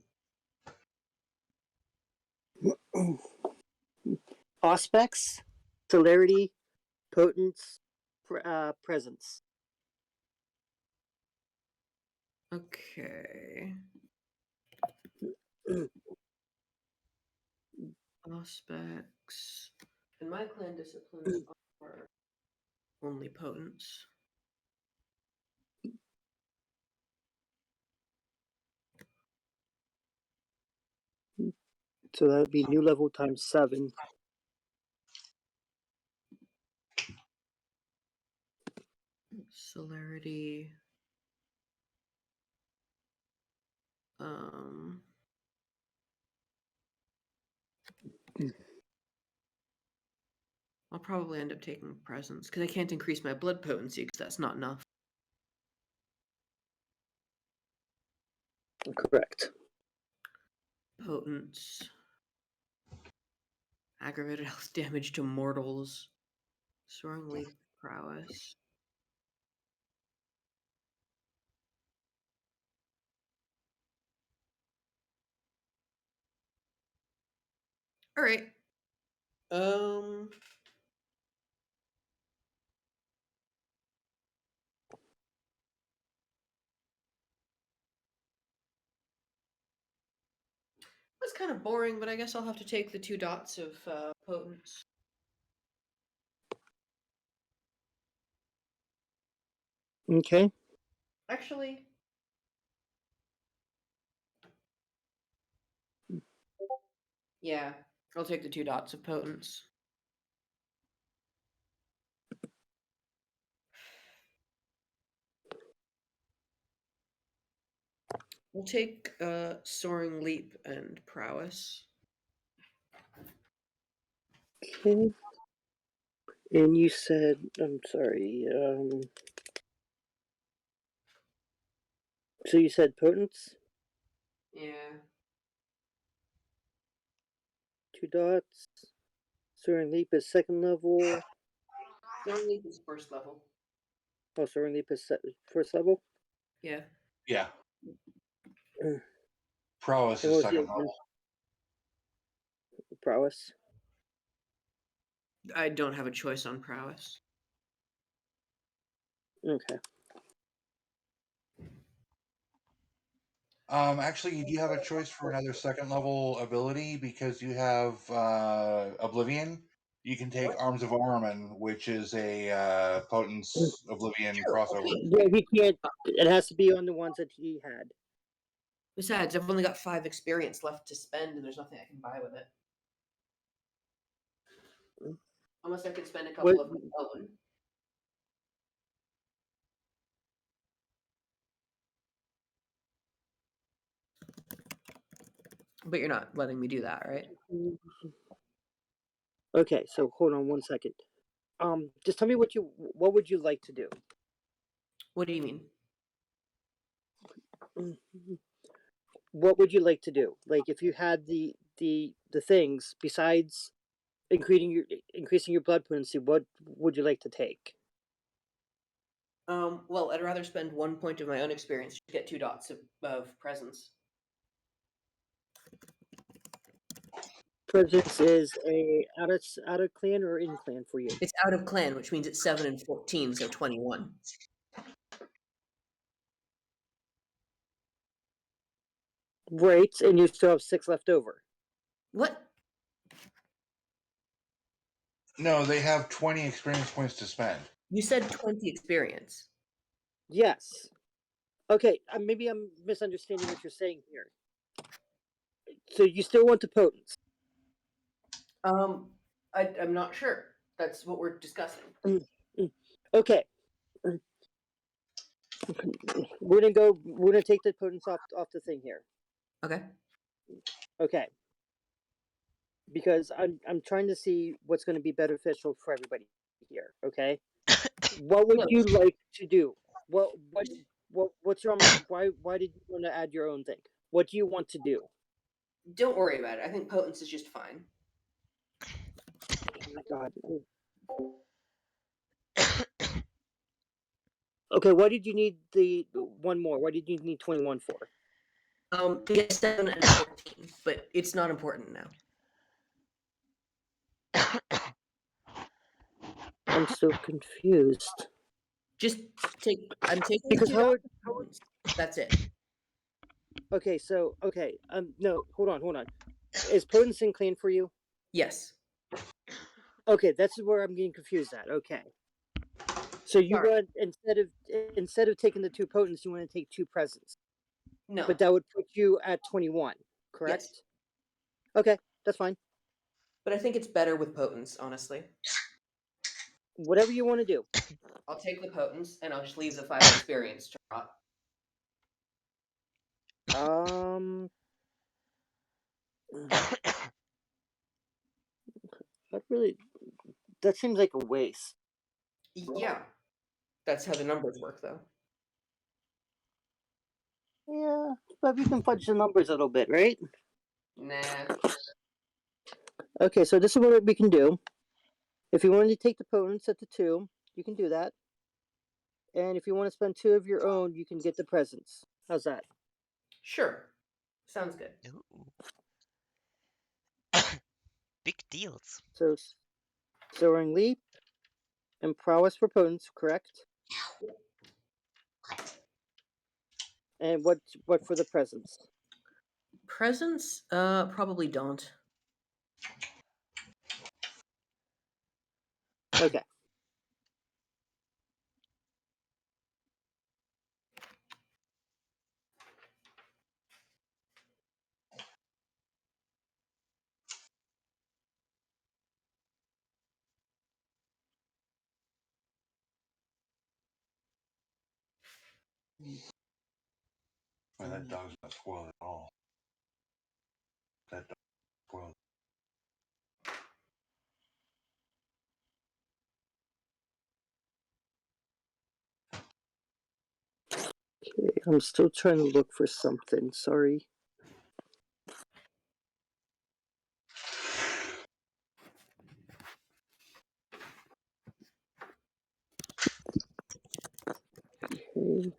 Auspex, celerity, potence, presence. Okay. Auspex. And my clan disciplines are only potence. So that would be new level times 7. Celerity. I'll probably end up taking presence because I can't increase my blood potency because that's not enough. Correct. Potence. Aggravated health damage to mortals. Soaring leap prowess. All right. That's kind of boring, but I guess I'll have to take the 2 dots of potence. Okay. Actually, yeah, I'll take the 2 dots of potence. We'll take soaring leap and prowess. Okay. And you said, I'm sorry. So you said potence, Yeah. 2 dots. Soaring leap is 2nd level. Soaring leap is 1st level. Oh, soaring leap is 1st level. Yeah. Yeah. Mm. Prowess And is what was the 2nd other one? level. Prowess. I don't have a choice on prowess. Okay. Actually, you do have a choice for another 2nd level ability because you have Oblivion. You can take Arms of Ahriman, which is a Potence Oblivion crossover. Yeah, he can't. It has to be on the ones that he had. Besides, I've only got 5 experience left to spend, and there's nothing I can buy with it. Unless I could spend a couple of my own. But you're not letting me do that, right? Okay, so hold on 1 second. Just tell me what would you like to do? What do you mean? What would you like to do? Like, if you had the things besides increasing your blood potency, what would you like to take? Well, I'd rather spend 1 point of my own experience to get 2 dots of presence. Presence is a out of clan or in clan for you? It's out of clan, which means it's 7 and 14, so 21. Right, and you still have 6 left over. What? No, they have 20 experience points to spend. You said 20 experience. Yes. Okay, maybe I'm misunderstanding what you're saying here. So you still want the potence? I'm not sure. That's what we're discussing. Okay. We're gonna take the potence off the thing here. Okay. Okay. Because I'm trying to see what's going to be beneficial for everybody here. Okay. What would you like to do? What's your why did you want to add your own thing? What do you want to do? Don't worry about it. I think potence is just fine. Oh my god. Okay, why did you need the one more? Why did you need 21 for? To get 7 and 14, but it's not important now. I'm still confused. Just I'm taking Because the 2 how potence. That's it. okay, so okay, no, hold on. Is potence in clean for you? Yes. Okay, that's where I'm getting confused at. Okay. So you Sorry. want instead of taking the 2 potents, you want to take 2 presents. No. But that would put you at 21, correct? Yes. Okay, that's fine. But I think it's better with potence, honestly. Whatever you want to do. I'll take the potence and I'll just leave the 5 experience to rot. That seems like a waste. Yeah. That's how the numbers work, though. Yeah, but we can fudge the numbers a little bit, right? Nah. Okay, so this is what we can do. If you wanted to take the potents at the 2, you can do that. And if you want to spend 2 of your own, you can get the presents. How's that? Sure. Sounds good. Ooh. Big deals. So Soaring Leap and Prowess for potents, correct? And what for the presents? Presents? Probably don't. Okay. Well, that dog's not spoiled at all. That dog's spoiled. Okay, I'm still trying to look for something. Sorry. Okay.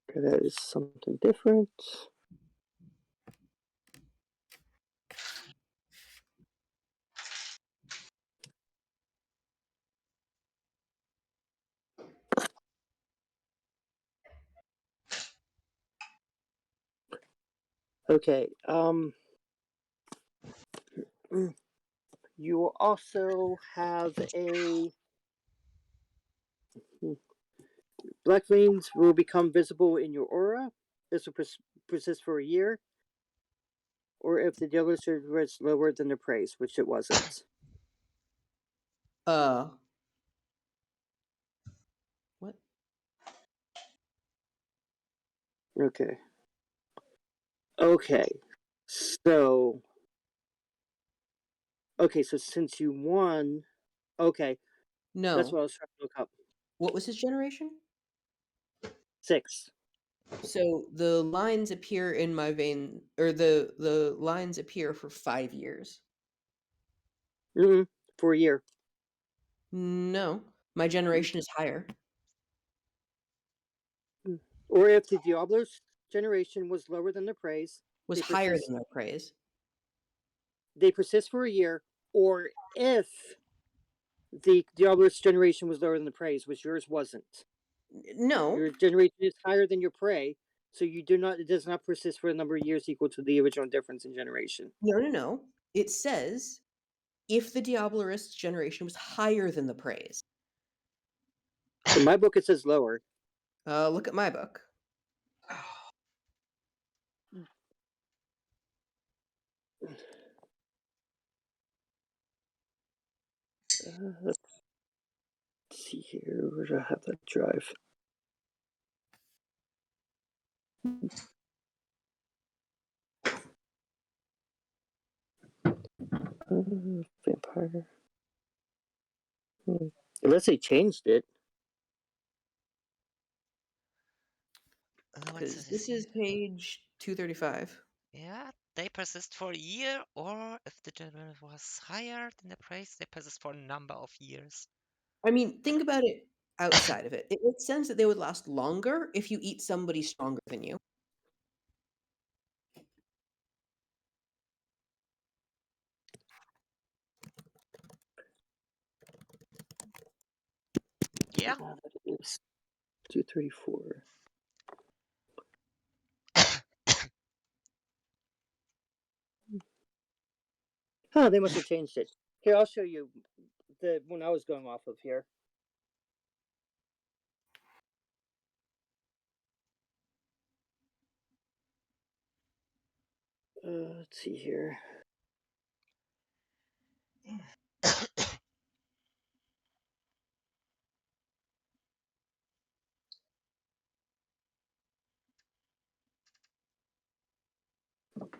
Okay, that is something different. Okay, you will also have a black veins will become visible in your aura. This will persist for a year, or if the dealer surge was lower than the praise, which it wasn't. What? Okay. Okay. So. Okay, so since you won, okay, No. that's what I was trying to look up. What was his generation? 6. So the lines appear in my vein, or the lines appear for 5 years. For a year. No, my generation is higher. Or if the Diablo's generation was lower than the praise, Was they higher persist, than their praise. they persist for a year, or if the Diablo's generation was lower than the praise, which yours wasn't. No, Your generation is higher than your prey, So you do not. It does not persist for a number of years equal to the original difference in generation. No. It says if the Diablerist's generation was higher than the Prey's. In my book, it says lower. Look at my book. Let's see here. Where do I have that drive? Vampire. Unless they changed it. What's Because this is page 235. Yeah, they persist for a year, or if the general was higher than the praise, they persist for a number of years. I mean, think about it outside of it. It makes sense that they would last longer if you eat somebody stronger than you. Yeah. That is 234. Huh, they must have changed it. Here, I'll show you the one I was going off of here. Let's see here.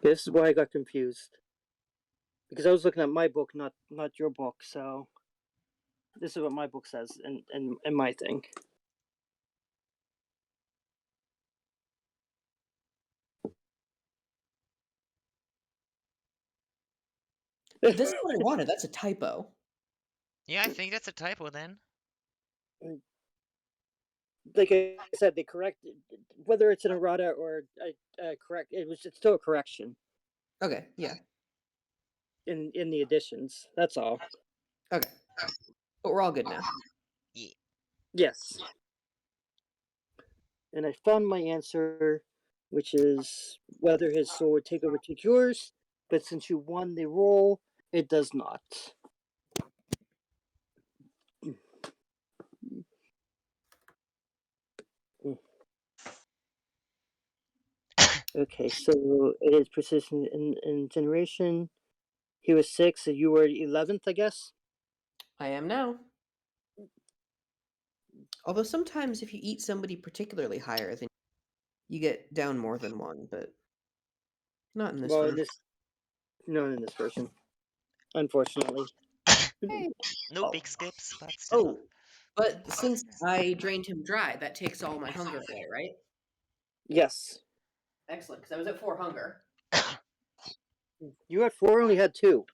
This is why I got confused. Because I was looking at my book, not your book, so this is what my book says in my thing. This is what I wanted. That's a typo. Yeah, I think that's a typo then. Like I said, they corrected whether it's an errata or a correct. It's still a correction Okay, yeah. in the additions. That's all. Okay. But we're all good now. Yeah. Yes. And I found my answer, which is whether his soul would take over to yours, but since you won the roll, it does not. Okay, so it is persistent in generation. He was 6, so you were 11th, I guess? I am now. Although sometimes if you eat somebody particularly higher, then you get down more than one, but not in this Well, version. not in this version, unfortunately. Hey. No Oh. big skips, but still. Oh, but since I drained him dry, that takes all my hunger away, right? Yes. Excellent, because I was at 4 hunger. You had 4, only had 2.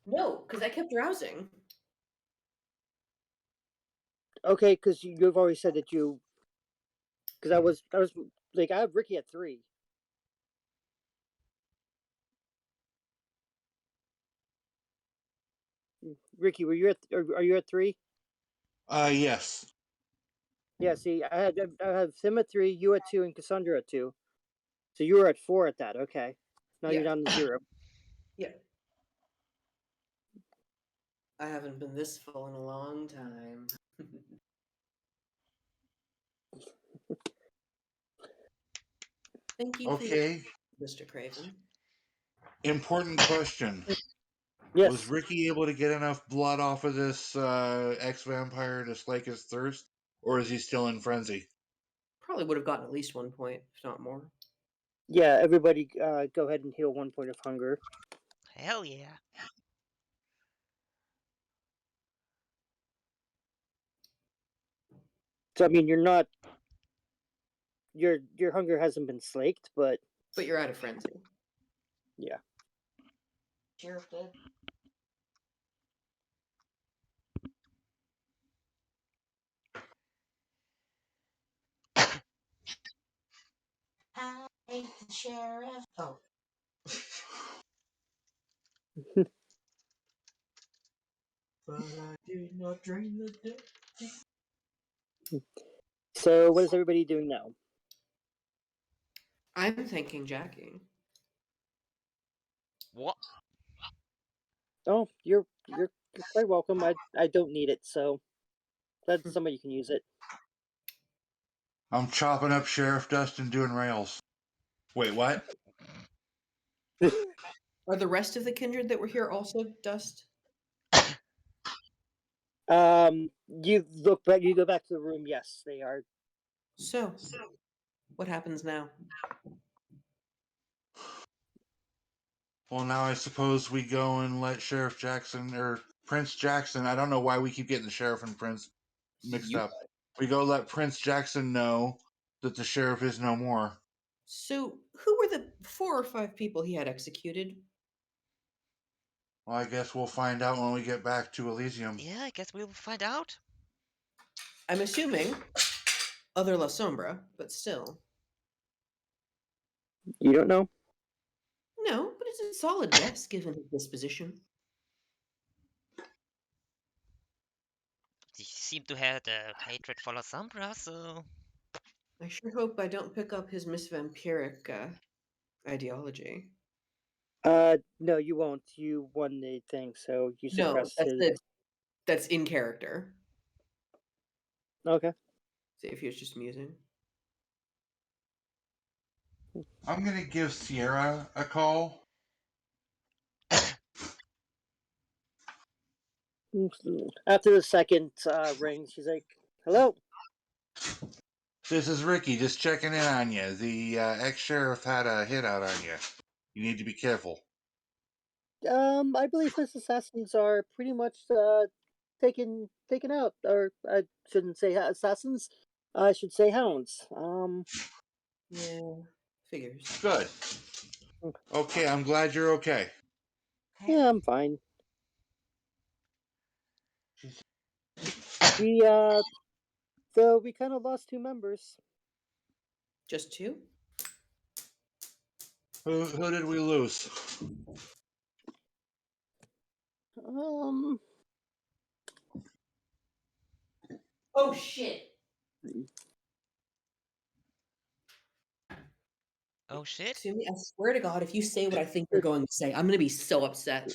No, because I kept drowsing. Okay, because you've always said that you. Because I was like, I have Ricky at 3. Ricky, were you are you at 3? Yes. Yeah, see, I have Sim at 3, you at 2, and Cassandra at 2. So you were at 4 at that. Okay, now Yeah. you're down to 0. Yeah. I haven't been this full in a long time. Thank you for your Okay. Mr. Craven. Important question. Yes. Was Ricky able to get enough blood off of this ex-vampire to slake his thirst? Or is he still in frenzy? Probably would have gotten at least 1 point, if not more. Yeah, everybody, go ahead and heal 1 point of hunger. Hell yeah. So I mean, you're not. Your hunger hasn't been slaked, but But you're out of frenzy. yeah. Sheriff did. I hate the sheriff. Oh. But I did not dream the day. So what is everybody doing now? I'm thanking Jackie. What? Oh, you're quite welcome. I don't need it, so glad somebody can use it. I'm chopping up Sheriff Dustin doing rails. Wait, what? Are the rest of the kindred that were here also dust? You look back. You go back to the room. Yes, they are. So, what happens now? Well, now I suppose we go and let Sheriff Jackson or Prince Jackson. I don't know why we keep getting the sheriff and Prince mixed You- up. We go let Prince Jackson know that the sheriff is no more. So, who were the 4 or 5 people he had executed? Well, I guess we'll find out when we get back to Elysium. Yeah, I guess we'll find out. I'm assuming other La Sombra, but still. You don't know. No, but it's a solid guess given his disposition. He seemed to have a hatred for La Sombra, so I sure hope I don't pick up his Miss Vampiric ideology. No, you won't. You won the thing, so you No, suppressed that's his. that's in character. Okay. See if he was just musing. I'm gonna give Sierra a call. After the second ring, she's like, "Hello." This is Ricky, just checking in on you. The ex-sheriff had a hit out on you. You need to be careful. I believe his assassins are pretty much taken out, or I shouldn't say assassins. I should say hounds. Yeah, figures. Good. Okay, I'm glad you're okay. Yeah, I'm fine. We so we kind of lost 2 members. Just 2? Who did we lose? Um, Oh shit! oh shit. Sumi, I swear to God, if you say what I think you're going to say, I'm gonna be so upset.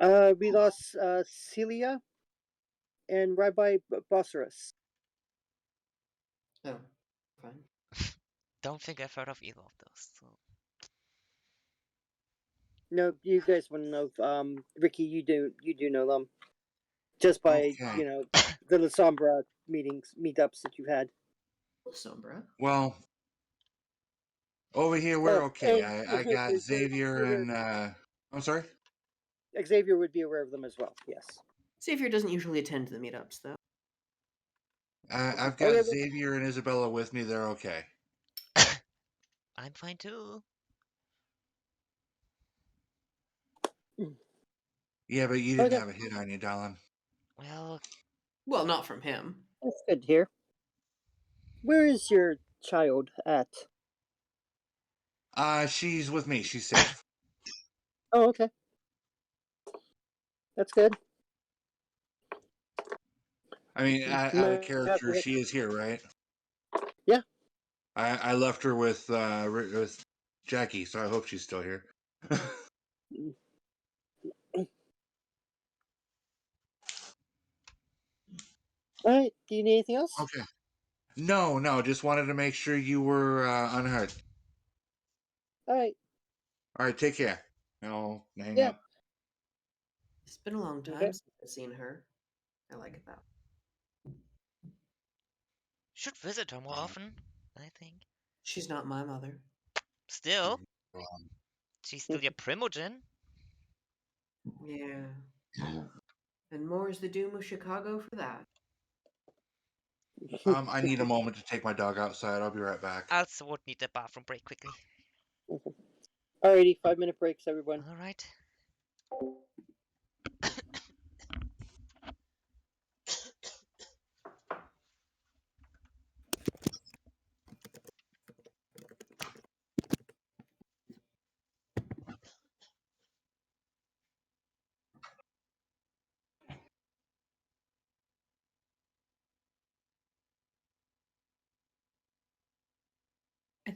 we lost Celia and Rabbi Bosserus. Oh, fine. Don't think I've heard of either of those. So. No, you guys wouldn't know. Ricky, you do know them, just by Okay. the La Sombra meetups that you've had. Sombra. Well, over here we're okay. And I got Xavier and I'm sorry. Xavier would be aware of them as well. Yes. Xavier doesn't usually attend to the meetups, though. I've Oh got yeah. Xavier and Isabella with me. They're okay. I'm fine too. Yeah, but you didn't Okay. have a hit on you, darling. Well, Well, not from him. That's good to hear. Where is your child at? She's with me. She's safe. Oh, okay. That's good. I mean, out of character, Yeah. she is here, right? Yeah. I left her with Jackie, so I hope she's still here. All right. Do you need anything else? Okay. No, just wanted to make sure you were unhurt. All right. All right, take care. I'll hang Yeah. up. It's been a long time Okay. since I've seen her. I like it that. should visit her more often, I think. She's not my mother. Still, she's still your primogen. Yeah. And more is the doom of Chicago for that. I need a moment to take my dog outside. I'll be right back. I also would need a bathroom break quickly. Alrighty. 5-minute breaks, everyone. All right.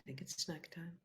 think it's snack time.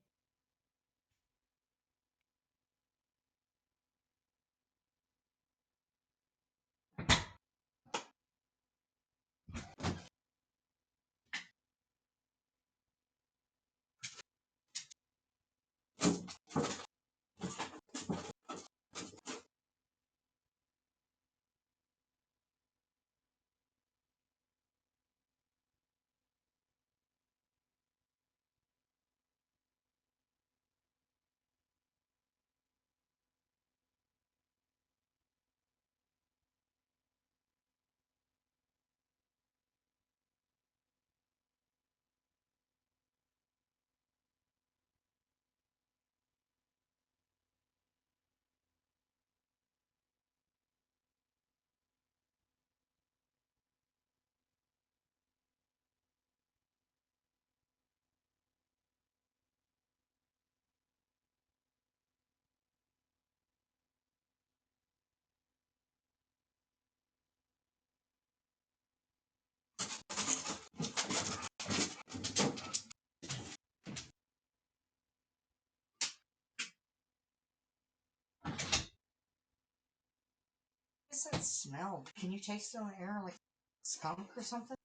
What's that smell? Can you taste it on the air like skunk or something?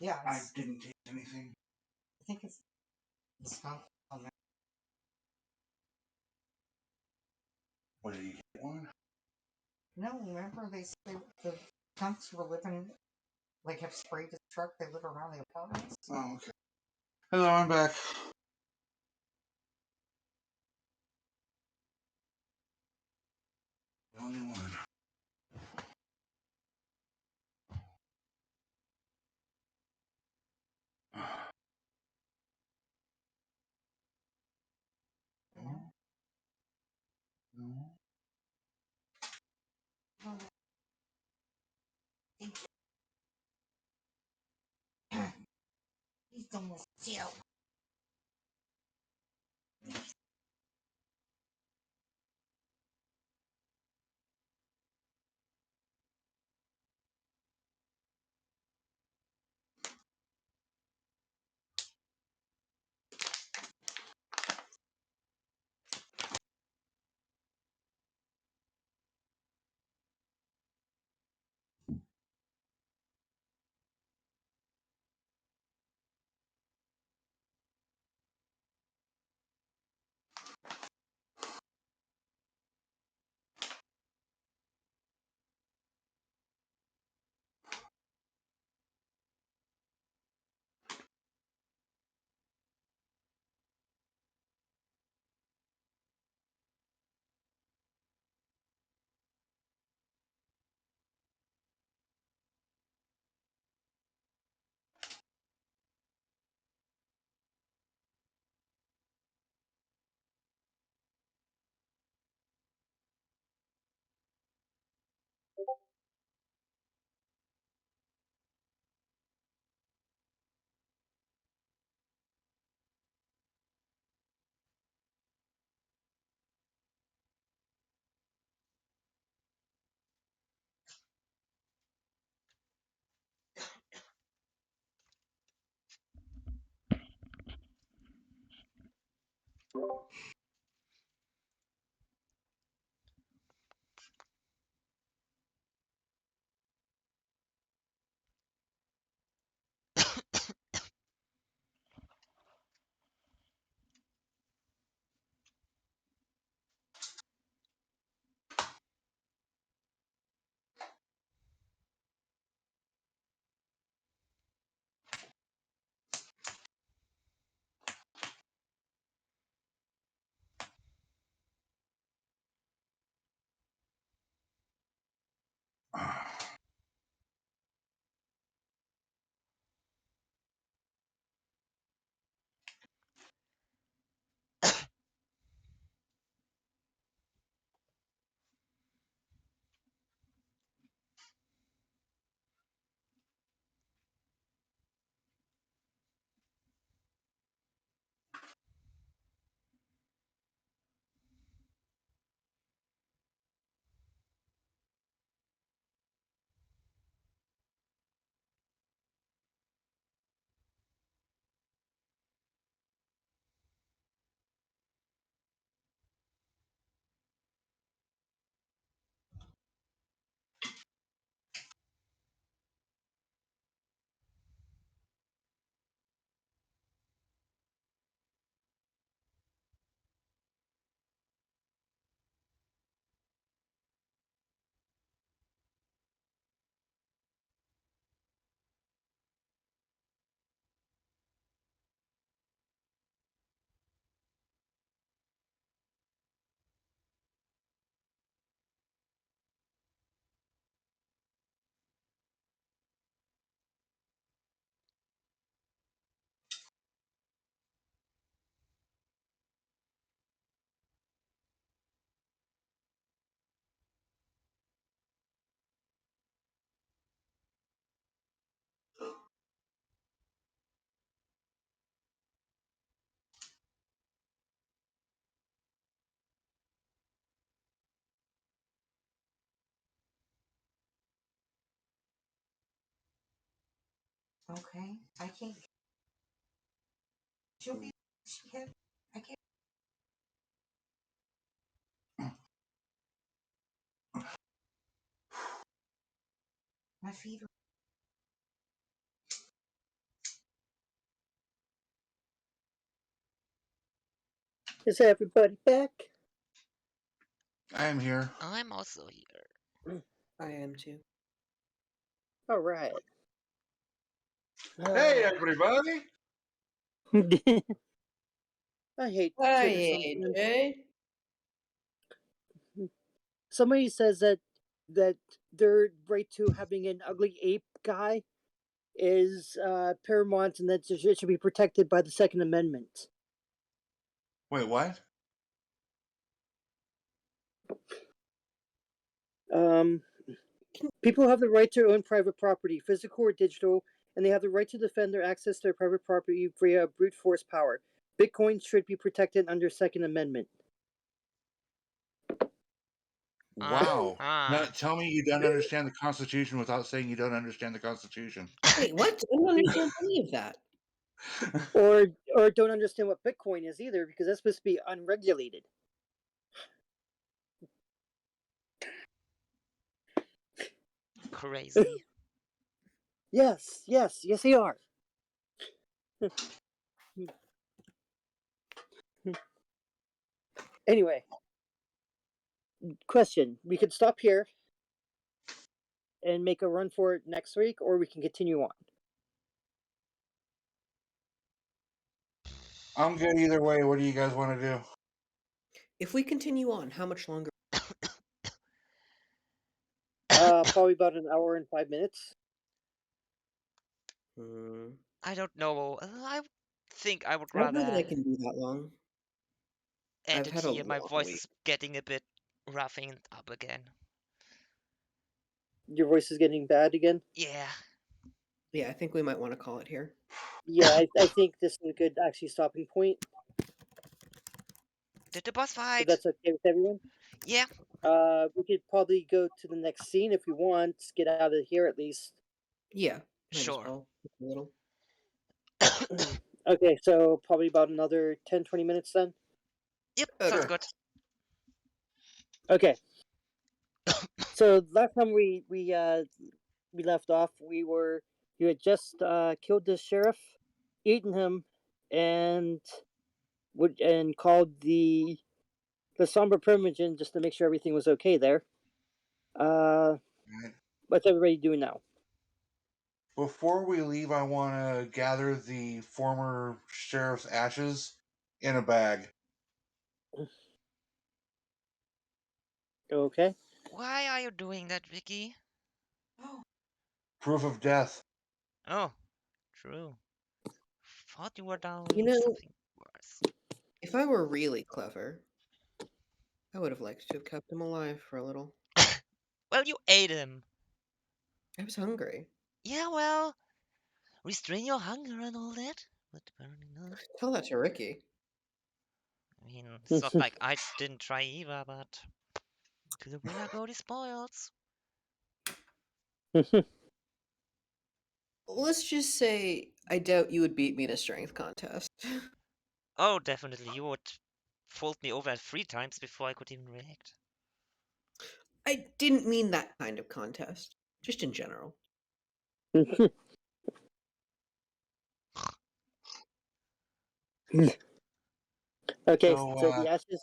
Yeah, I didn't taste anything. I think it's skunk on there. What did you get one? No, remember the skunks were living, like have sprayed the truck, they live around the apartments? Oh, okay. Hello, I'm back. The only one. No. No. He's almost killed. Okay, I can't. She'll be. She can't. I can't. My feet are. Is everybody back? I am here. I'm also here. I am too. All right. Hey, everybody! I hate Hi, Twitter sometimes. AJ. Somebody says that their right to having an ugly ape guy is paramount and that it should be protected by the Second Amendment. Wait, what? Um, people have the right to own private property, physical or digital, and they have the right to defend their access to their private property via brute force power. Bitcoin should be protected under Second Amendment. Wow. Now, Uh-huh. tell me you don't understand the Constitution without saying you don't understand the Constitution. Wait, what? I don't understand any of that. Or don't understand what Bitcoin is either, because that's supposed to be unregulated. Crazy. Yes, they are. Anyway, question: we could stop here and make a run for it next week, or we can continue on. I'm good either way. What do you guys want to do? If we continue on, how much longer? Probably about an hour and 5 minutes. I don't know. I think I would I don't know that I rather can do that long. end I've it had a here. My long voice week. is getting a bit roughing up again. Your voice is getting bad again. Yeah. Yeah, I think we might want to call it here. Yeah, I think this is a good actually stopping point. Did the boss If fight? that's okay with everyone. Yeah. We could probably go to the next scene if we want. Get out of here at least. Yeah, might Sure. as well. A little. Okay, so probably about another 10-20 minutes then. Yep, Okay. sounds Sure. good. Okay. So last time we left off, you had just killed the sheriff, eaten him, and called the somber primogen just to make sure everything was okay there. Right. What's everybody doing now? Before we leave, I want to gather the former sheriff's ashes in a bag. Okay. Why are you doing that, Vicky? Proof of death. Oh, true. Thought you were doing You know, something worse. if I were really clever, I would have liked to have kept him alive for a little. Well, you ate him. I was hungry. Yeah, well, restrain your hunger and all that. But apparently not. Tell that to Ricky. I mean, it's not like I didn't try either, but to the winner go the spoils. Let's just say I doubt you would beat me in a strength contest. Oh, definitely. You would fold me over 3 times before I could even react. I didn't mean that kind of contest, just in general. Okay, So, so the ashes.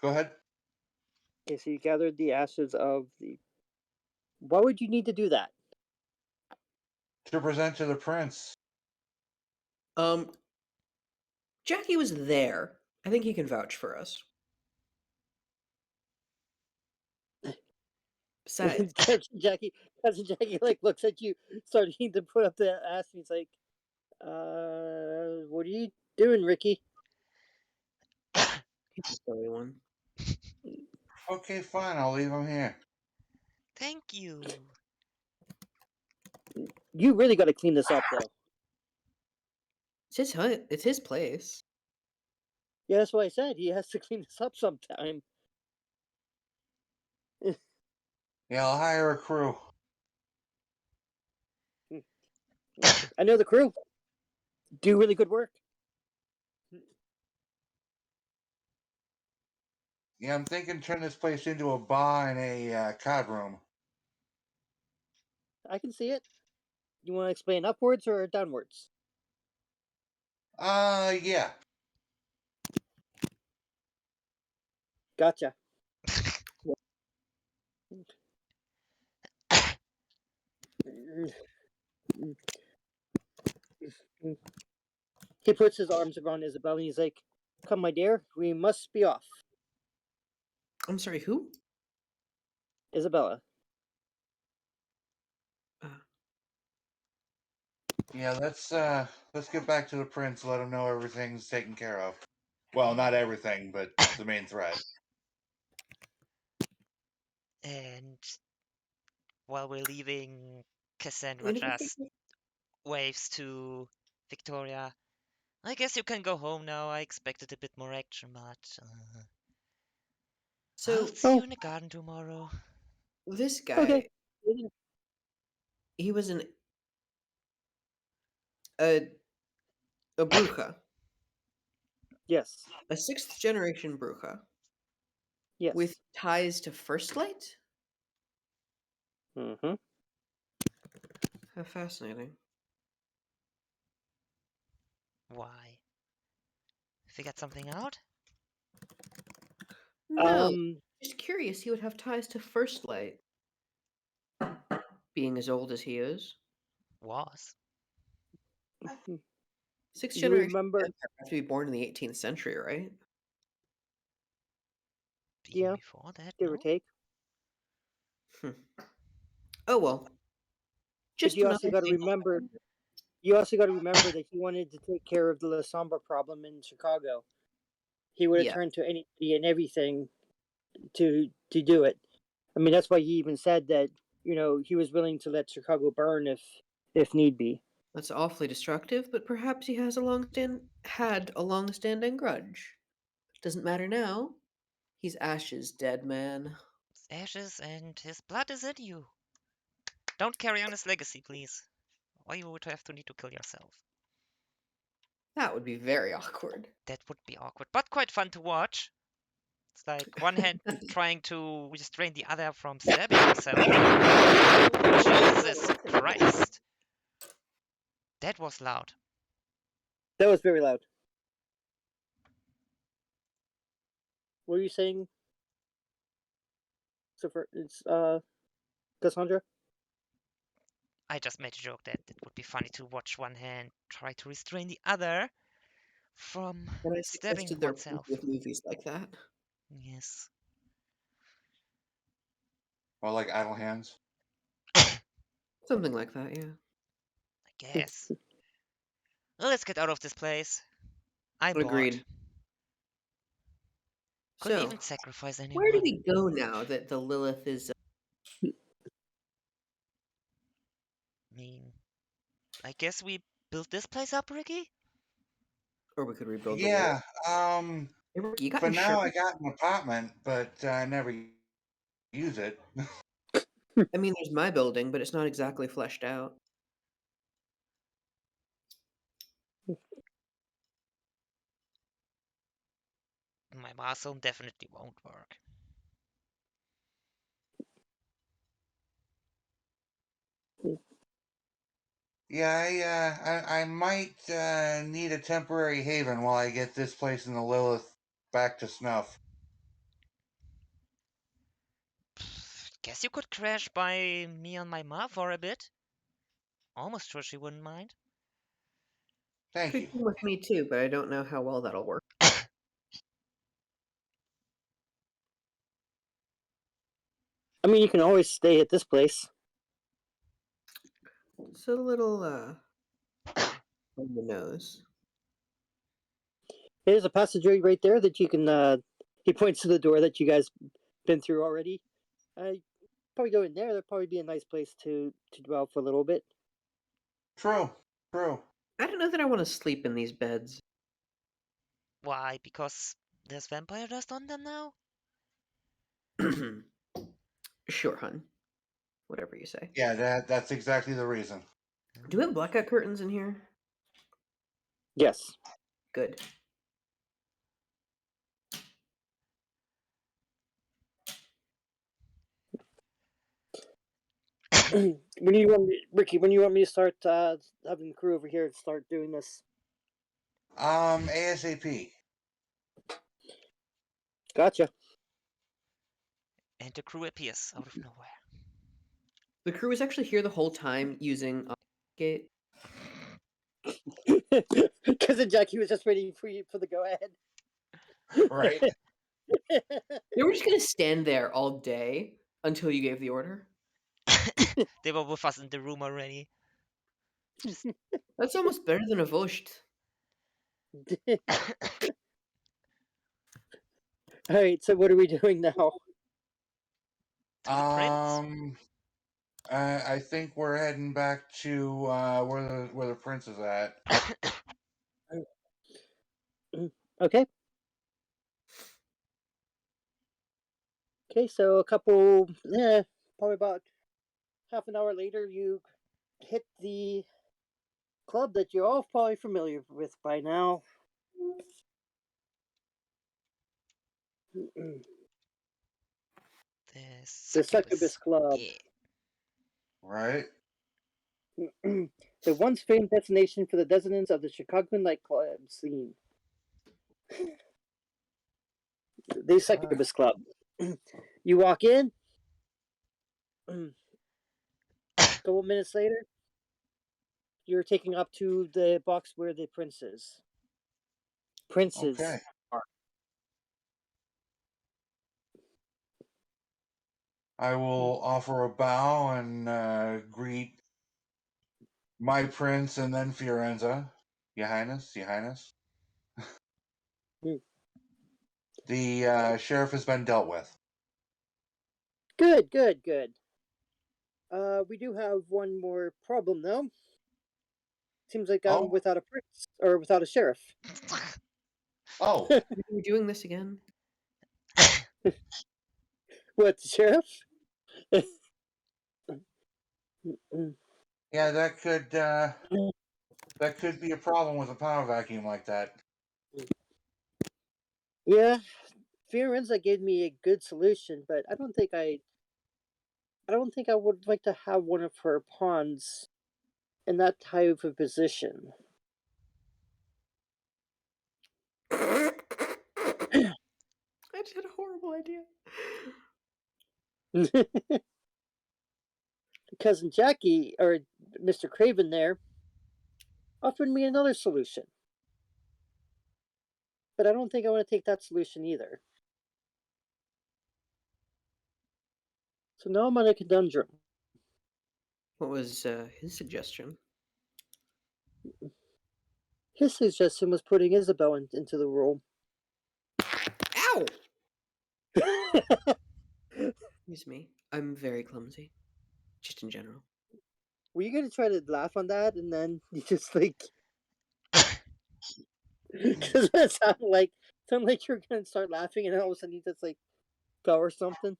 go ahead. Okay, so you gathered the ashes of the. Why would you need to do that? To present to the prince. Jackie was there. I think he can vouch for us. Besides, Cousin Jackie like looks at you, starting to put up the ash. And he's like, what are you doing, Ricky?" he's a silly one. Okay, fine. I'll leave him here. Thank you. You really got to clean this up, though. It's his place. Yeah, that's what I said. He has to clean this up sometime. Yeah, I'll hire a crew. I know the crew. Do really good work. Yeah, I'm thinking turn this place into a bar and a card room. I can see it. You want to explain upwards or downwards? Yeah. Gotcha. He puts his arms around Isabella and he's like, "Come, my dear, we must be off." I'm sorry, who? Isabella. Yeah, let's get back to the prince, let him know everything's taken care of. Well, not everything, but the main threat. And while we're leaving, Cassandra just waves to Victoria. I guess you can go home now. I expected a bit more action, but So I'll see you in the garden tomorrow. this guy, Okay. he was a bruja, Yes. a sixth generation bruja Yes. with ties to First Light. Mm-hmm. How fascinating. Why? Figured something out? No, just curious. He would have ties to First Light, being as old as he is. Was. Sixth You generation remember? vampire have to be born in the 18th century, right? Even Yeah, before that, give or no? take. Oh well. But Just you another also got to thing. remember. You also got to remember that he wanted to take care of the La Sombra problem in Chicago. He would have Yeah, turned to anybody and everything to do it. I mean, that's why he even said that he was willing to let Chicago burn if need be. that's awfully destructive, but perhaps he has had a long-standing grudge. Doesn't matter now. He's Ash's dead man. His ashes and his blood is in you. Don't carry on his legacy, please. Or you would have to need to kill yourself. That would be very awkward. That would be awkward, but quite fun to watch. It's like one hand trying to restrain the other from stabbing himself. Jesus Christ. That was loud. That was very loud. What were you saying? So for it's Cassandra. I just made a joke that it would be funny to watch one hand try to restrain the other from And I stabbing suggested there are oneself. plenty of movies like that. Yes. Or like idle hands. Something like that, yeah. I guess. Well, let's get out of this place. I'm bored. Agreed. Couldn't So, even sacrifice anyone. where do we go now that the Lilith is... I mean, I guess we built this place up, Ricky? or we could rebuild the Yeah, Lilith? Hey, Ricky, you got for now I insurance? got an apartment, but I never use it. I mean, there's my building, but it's not exactly fleshed out. My Marsome definitely won't work. Yeah, I might need a temporary haven while I get this place in the Lilith back to snuff. Guess you could crash by me on my Ma for a bit. Almost sure she wouldn't mind. Thank Could you. come with me too, but I don't know how well that'll work. I mean, you can always stay at this place. It's a little, on the nose. There's a passageway right there that you can. He points to the door that you guys been through already. Probably go in there. That'd probably be a nice place to dwell for a little bit. True, true. I don't know that I want to sleep in these beds. Why? Because there's vampire dust on them now? Sure, hun. Whatever you say. Yeah, that's exactly the reason. Do we have blackout curtains in here? Yes. Good. When you want me, Ricky? When you want me to start having the crew over here start doing this? ASAP. Gotcha. And the crew appears out of nowhere. The crew was actually here the whole time using gate. Because Jackie was just waiting for you for the go ahead. Right. They were just gonna stand there all day until you gave the order. They were with us in the room already. That's almost better than a Vosht. All right. So what are we doing now? To the prince. I think we're heading back to where the prince is at. Okay. Okay. So a couple, probably about half an hour later, you hit the club that you're all probably familiar with by now. The The Succubus Club. Yeah. Right. The once famed destination for the descendants of the Chicago nightclub scene. The Succubus Club. You walk in. A couple minutes later, you're taking up to the box where the prince is. Princes. Okay. I will offer a bow and greet my prince and then Fiorenza. Your Highness, Your Highness. The sheriff has been dealt with. Good, good, good. We do have one more problem though. Seems like I'm Oh. without a prince or without a sheriff. Oh. Are we doing this again? What, the sheriff? Yeah, that could be a problem with a power vacuum like that. Yeah, Fiorenza gave me a good solution, but I don't think I would like to have one of her pawns in that type of position. I just had a horrible idea. Cousin Jackie, or Mr. Craven there, offered me another solution. But I don't think I want to take that solution either. So now I'm on a conundrum. What was his suggestion? His suggestion was putting Isabel into the role. Ow! Excuse me. I'm very clumsy. Just in general. Were you gonna try to laugh on that and then you just like because it sounded like you're gonna start laughing and then all of a sudden you just like go or something?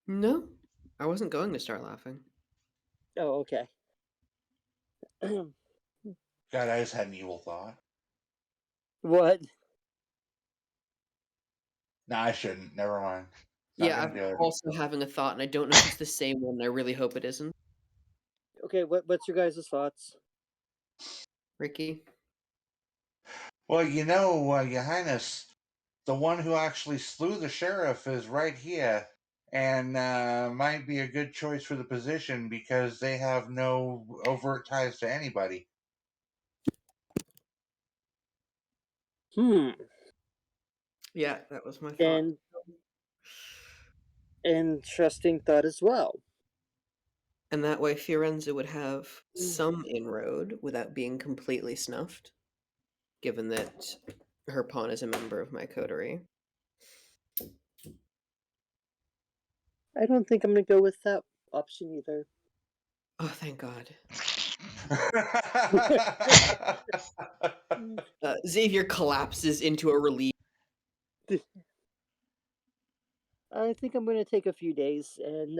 No, I wasn't going to start laughing. Oh, okay. God, I just had an evil thought. What? Nah, I shouldn't. Never mind. Not Yeah, gonna do I'm it. also having a thought, and I don't know if it's the same one. I really hope it isn't. Okay, what's your guys' thoughts? Ricky? Well, Your Highness, the one who actually slew the sheriff is right here, and might be a good choice for the position because they have no overt ties to anybody. Yeah, that was my thought. And interesting thought as well. And that way Fiorenza would have some inroad without being completely snuffed, given that her pawn is a member of my coterie. I don't think I'm gonna go with that option either. Oh, thank God. Xavier collapses into a relief. I think I'm gonna take a few days and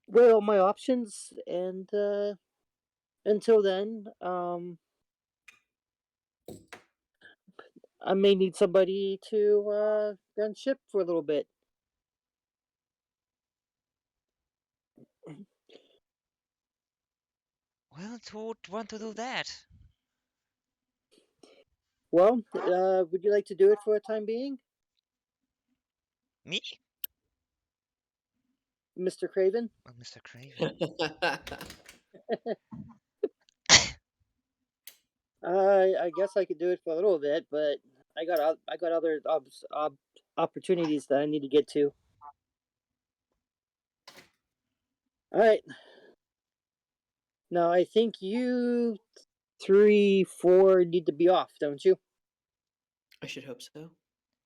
weigh all my options, and until then, I may need somebody to run ship for a little bit. Well, who would want to do that? Well, would you like to do it for a time being, Me? Mr. Craven? Oh, Mr. Craven. I guess I could do it for a little bit, but I got other opportunities that I need to get to. All right. Now I think you 3, 4 need to be off, don't you? I should hope so.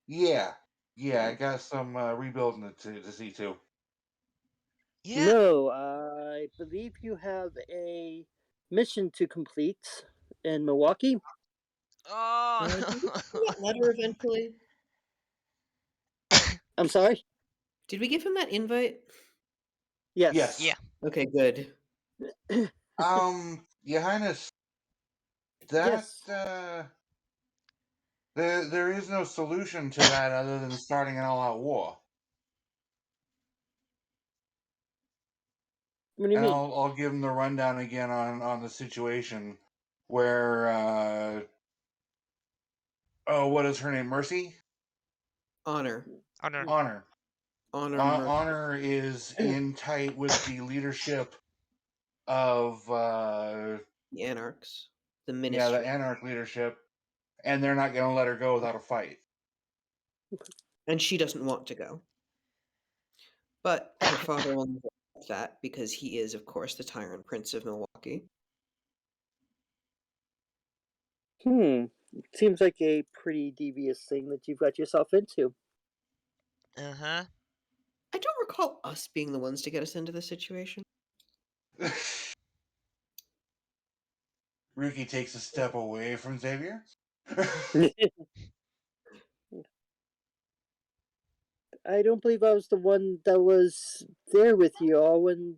Yeah, I got some rebuilding to see to. Yeah. No, I believe you have a mission to complete in Milwaukee. Oh. Did we get that letter eventually? I'm sorry. Did we give him that invite? Yes. Yes. Yeah. Okay, good. Your Highness, that Yes. there is no solution to that other than starting an all-out war. What do you And mean? I'll give him the rundown again on the situation where what is her name? Mercy? Honor. Honor. Honor. Honor. Honor is in tight with the leadership of The Anarchs. The the Ministry. Anarch leadership, and they're not going to let her go without a fight. And she doesn't want to go. But her father will never accept that because he is, of course, the Tyrant Prince of Milwaukee. Seems like a pretty devious thing that you've got yourself into. Uh-huh. I don't recall us being the ones to get us into this situation. Ruki takes a step away from Xavier. I don't believe I was the one that was there with you all when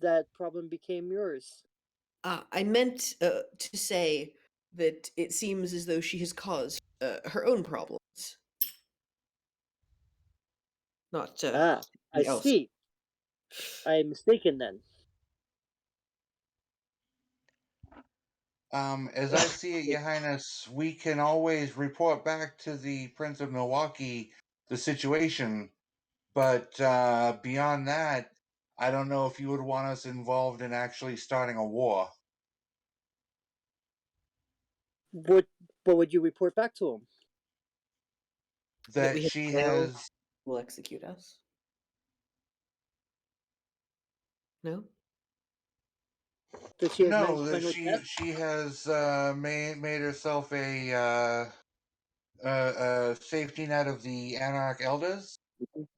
that problem became yours. I meant to say that it seems as though she has caused her own problems. Not I anybody else. see. I am mistaken then. As I see it, Your Highness, we can always report back to the Prince of Milwaukee the situation, but beyond that, I don't know if you would want us involved in actually starting a war. What would you report back to him? That That we have she failed has will execute us. No? That she has no, that mental death? she has made herself a safety net of the Anarch elders,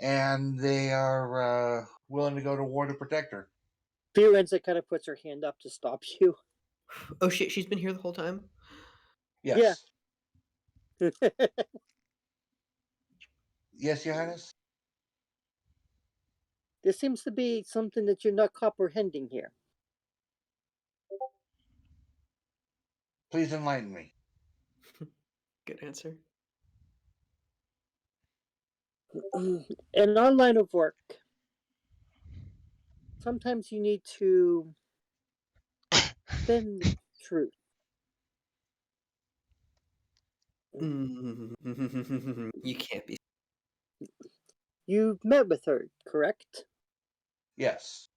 and they are willing to go to war to protect her. Fiorenza kind of puts her hand up to stop you. Oh shit, she's been here the whole time? Yes. Yeah. Yes, Your Highness? There seems to be something that you're not comprehending here. Please enlighten me. Good answer. In our line of work, sometimes you need to bend the truth. You can't be. You met with her, correct? Yes.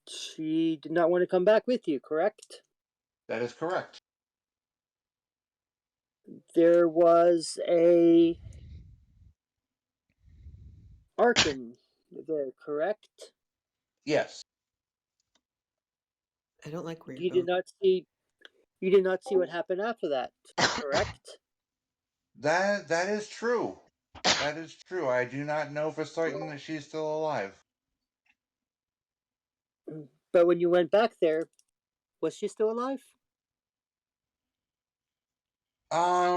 She did not want to come back with you, correct? That is correct. There was a Arkin there, correct? Yes. I don't like where You you're did not see what happened after that, correct? That is true. That is true. I do not know for certain that she's still alive. But when you went back there, was she still alive?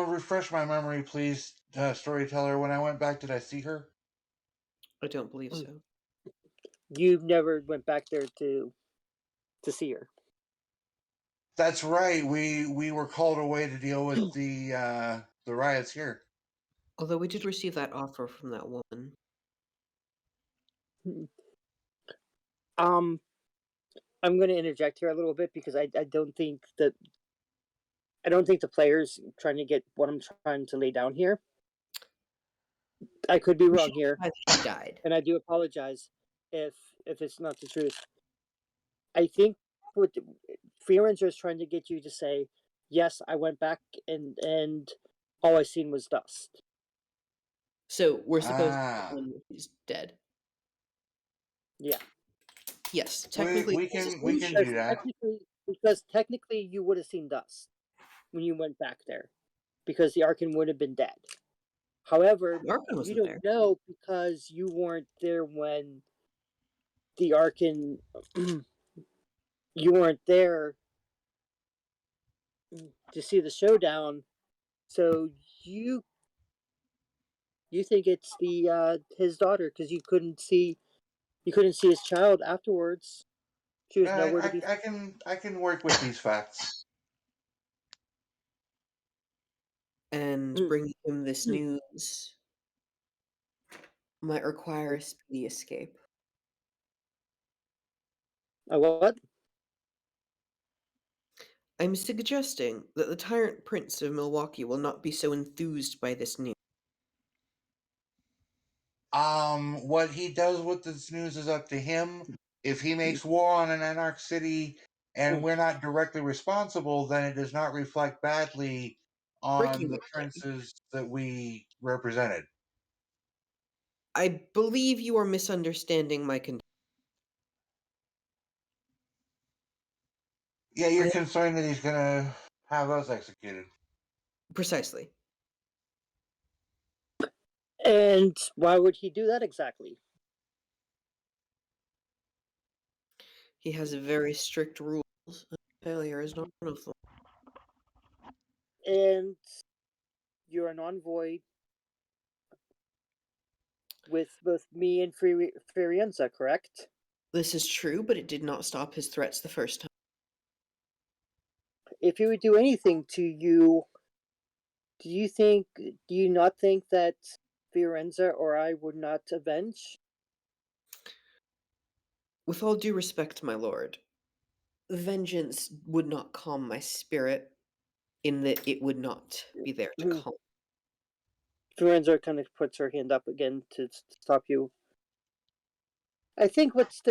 Refresh my memory, please. storyteller, when I went back, did I see her? I don't believe so. You never went back there to see her. That's right. We were called away to deal with the riots here. Although we did receive that offer from that woman. I'm going to interject here a little bit because I don't think the players trying to get what I'm trying to lay down here. I could be wrong here, She died. and I do apologize if it's not the truth. I think what Freelancer is trying to get you to say, yes, I went back and all I seen was dust. So we're supposed Ah. to he's dead. Yeah. Yes, technically we can Because do that. technically you would have seen dust when you went back there, because the Arkan would have been dead. However, Arkan you wasn't don't there. know because you weren't there when the Arkan. You weren't there to see the showdown, so you think it's the his daughter because you couldn't see his child afterwards. She was nowhere to be. I can work with these facts. And bringing him this news might require a speedy escape. What? I'm suggesting that the tyrant prince of Milwaukee will not be so enthused by this news. What he does with this news is up to him. If he makes war on an anarch city and we're not directly responsible, then it does not reflect badly on Breaking the the princes that we represented. I believe you are misunderstanding my condition. Yeah, you're concerned that he's gonna have us executed. Precisely. And why would he do that exactly? He has very strict rules. Failure is not one of them. And you're an envoy with both me and Ferienza, correct? This is true, but it did not stop his threats the first time. If he would do anything to you, do you not think that Fiorenza or I would not avenge? With all due respect, my lord, vengeance would not calm my spirit, in that it would not be there to calm. Fiorenza kind of puts her hand up again to stop you. I think what's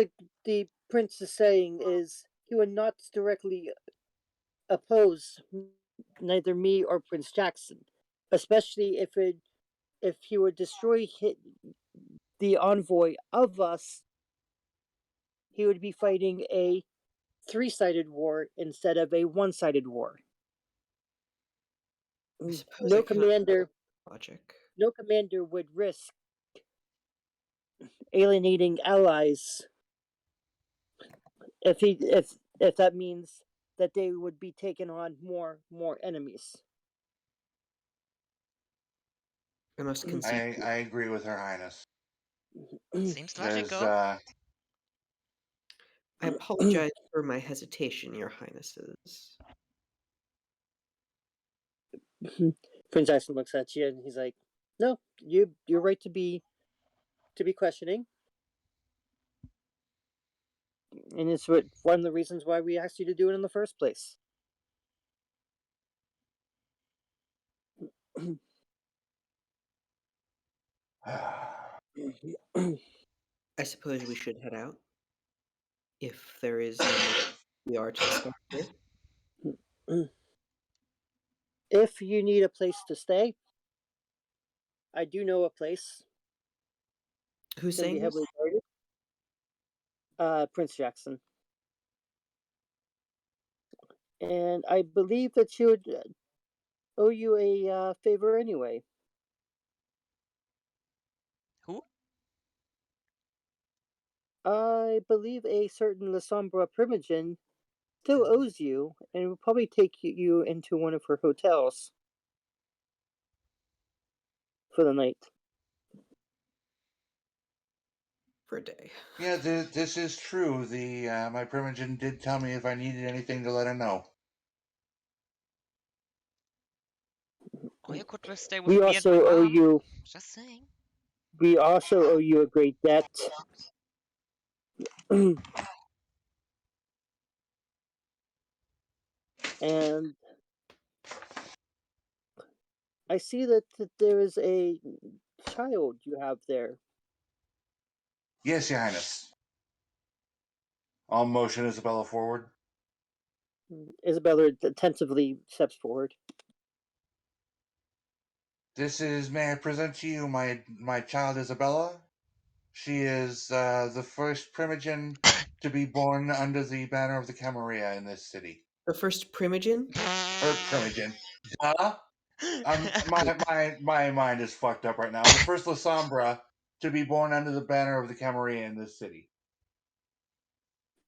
the prince is saying is he would not directly oppose neither me or Prince Jackson, especially if he would destroy the envoy of us. He would be fighting a three-sided war instead of a one-sided war. No commander would risk alienating allies if that means that they would be taking on more enemies. I must concede. I agree with Her Highness. Seems logical. I apologize for my hesitation, Your Highnesses. Prince Jackson looks at you and he's like, "No, you're right to be questioning, and it's one of the reasons why we asked you to do it in the first place." I suppose we should head out. If there is no more we are to discuss here. If you need a place to stay, I do know a place. Who's It's gonna be saying this? heavily guarded. Prince Jackson. And I believe that she would owe you a favor anyway. Who? I believe a certain Lasombra Primogen still owes you, and will probably take you into one of her hotels. for the night. For a day. Yeah, this is true. The my primogen did tell me if I needed anything to let him know. Or you could just stay with We me and my also owe mom. you. Just saying. We also owe you a great debt. And I see that there is a child you have there. Yes, Your Highness. I'll motion Isabella forward. Isabella attentively steps forward. May I present to you my child Isabella? She is the first primogen to be born under the banner of the Camarilla in this city. The first primogen? Primogen. Duh. My mind is fucked up right now. The first La Sombra to be born under the banner of the Camarilla in this city.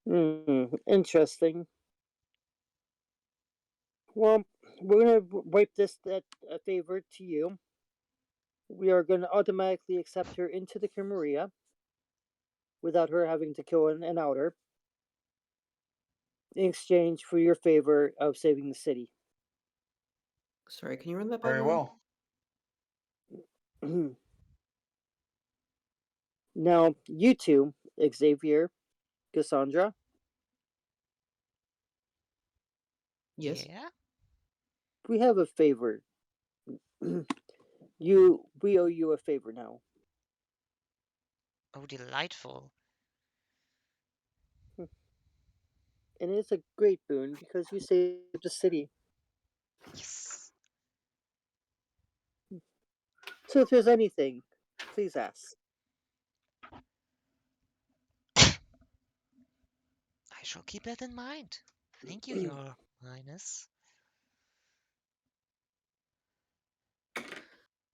Interesting. Well, we're gonna wipe this that favor to you. We are gonna automatically accept her into the Camarilla without her having to kill an outer in exchange for your favor of saving the city. Sorry, can you run that by Very me? well. Now, you two, Xavier, Cassandra, Yes. Yeah? we have a favor. We owe you a favor now. Oh, delightful. And it's a great boon because you saved the city. Yes. So if there's anything, please ask. I shall keep that in mind. Thank you, Your Highness.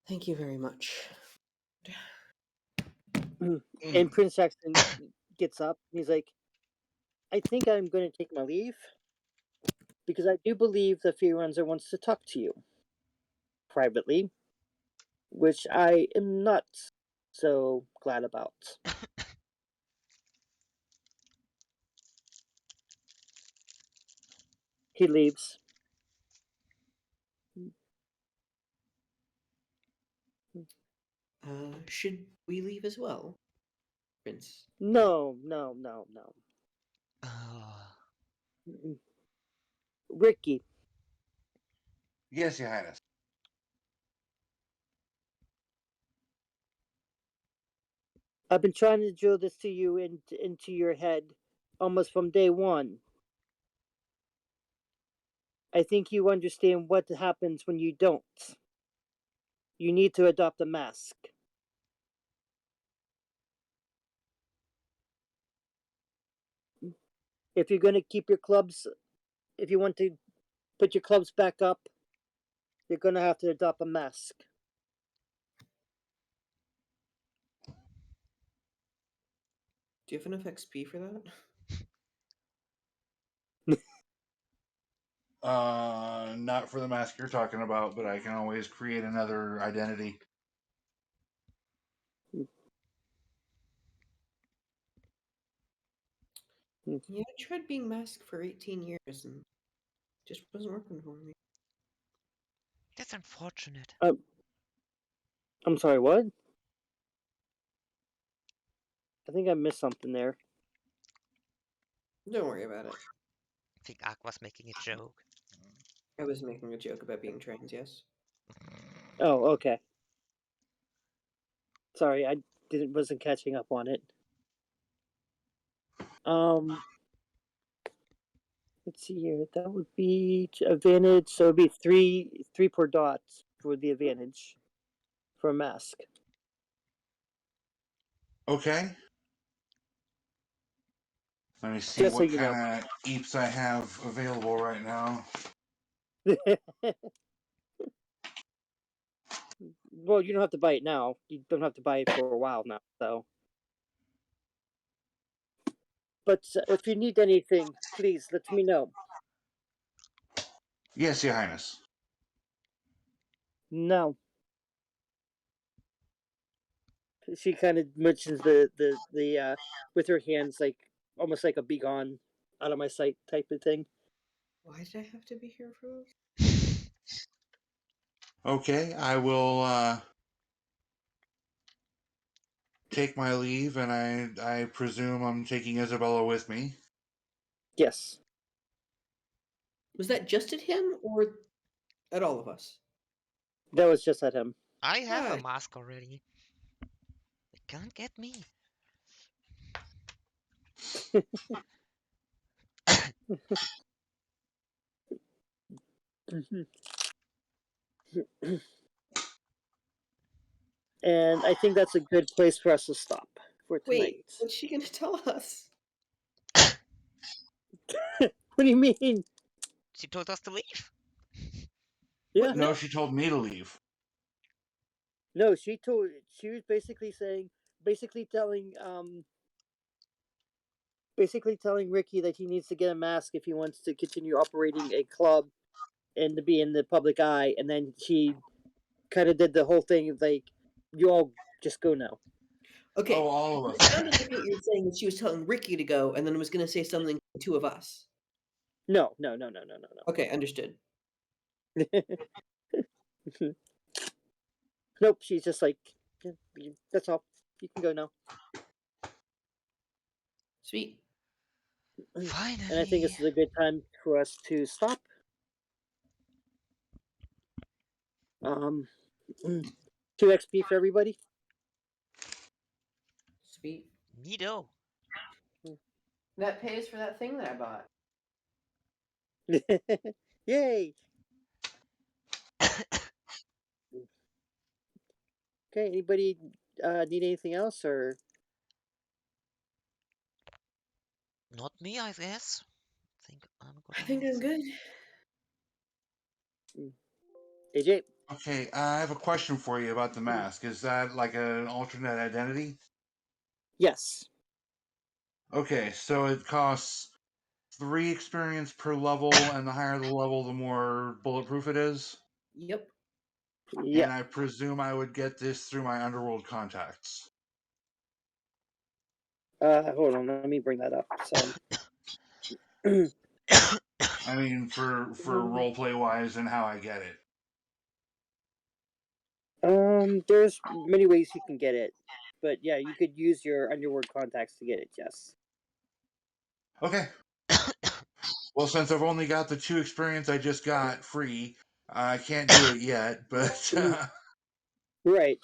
Thank you very much. And Prince Jackson gets up. He's like, I think I'm going to take my leave because I do believe the Fiorenza wants to talk to you privately, which I am not so glad about. He leaves. Should we leave as well, Prince? No. Oh. Ricky, Yes, Your Highness. I've been trying to drill this to you into your head almost from day one. I think you understand what happens when you don't. You need to adopt a mask. If you're going to keep your clubs, if you want to put your clubs back up, you're going to have to adopt a mask. Do you have enough XP for that? Not for the mask you're talking about, but I can always create another identity. Yeah, I tried being masked for 18 years and just wasn't working for me. That's unfortunate. I'm sorry, what? I think I missed something there. Don't worry about it. I think Aqua's making a joke. I was making a joke about being trans, yes. Oh, okay. Sorry, I wasn't catching up on it. Let's see here. That would be advantage. So it'd be three per dot for the advantage for a mask. Okay. Let me see Just so what you know. kind of eeps I have available right now. Well, you don't have to buy it now. You don't have to buy it for a while now. So, but if you need anything, please let me know. Yes, Your Highness. No. She kind of mentions the with her hands, like almost like a "be gone, out of my sight" type of thing. Why did I have to be here for this? Okay, I will take my leave, and I presume I'm taking Isabella with me. Yes, Was that just at him or at all of us? that was just at him. I have a Gosh. mask already. They can't get me. And I think that's a good place for us to stop for tonight. Wait, what's she gonna tell us? What do you mean? She told us to leave. Yeah. What? No, she told me to leave. No, she was basically saying, basically telling Ricky that he needs to get a mask if he wants to continue operating a club and to be in the public eye. And then she kind of did the whole thing of like, you all just go now. Okay. Oh, all of It us. sounded like what you were saying that she was telling Ricky to go and then was gonna say something to the two of us. No. Okay, understood. Nope, she's just like, "Yeah, that's all. You can go now." Sweet. Finally. And I think this is a good time for us to stop. Um, 2 XP for everybody. Sweet. Neato. That pays for that thing that I bought. Yay! Okay, anybody need anything else, or Not me, I guess. Think I'm good. I think I'm good. AJ? Okay, I have a question for you about the mask. Is that like an alternate identity? Yes. Okay, so it costs 3 experience per level, and the higher the level, the more bulletproof it is. Yep. Yeah. And I presume I would get this through my underworld contacts. Hold on, let me bring that up. So, I mean, for roleplay wise and how I get it. there's many ways you can get it, but yeah, you could use your underworld contacts to get it. Yes. Okay. Well, since I've only got the 2 experience I just got free, I can't do it yet. But Right.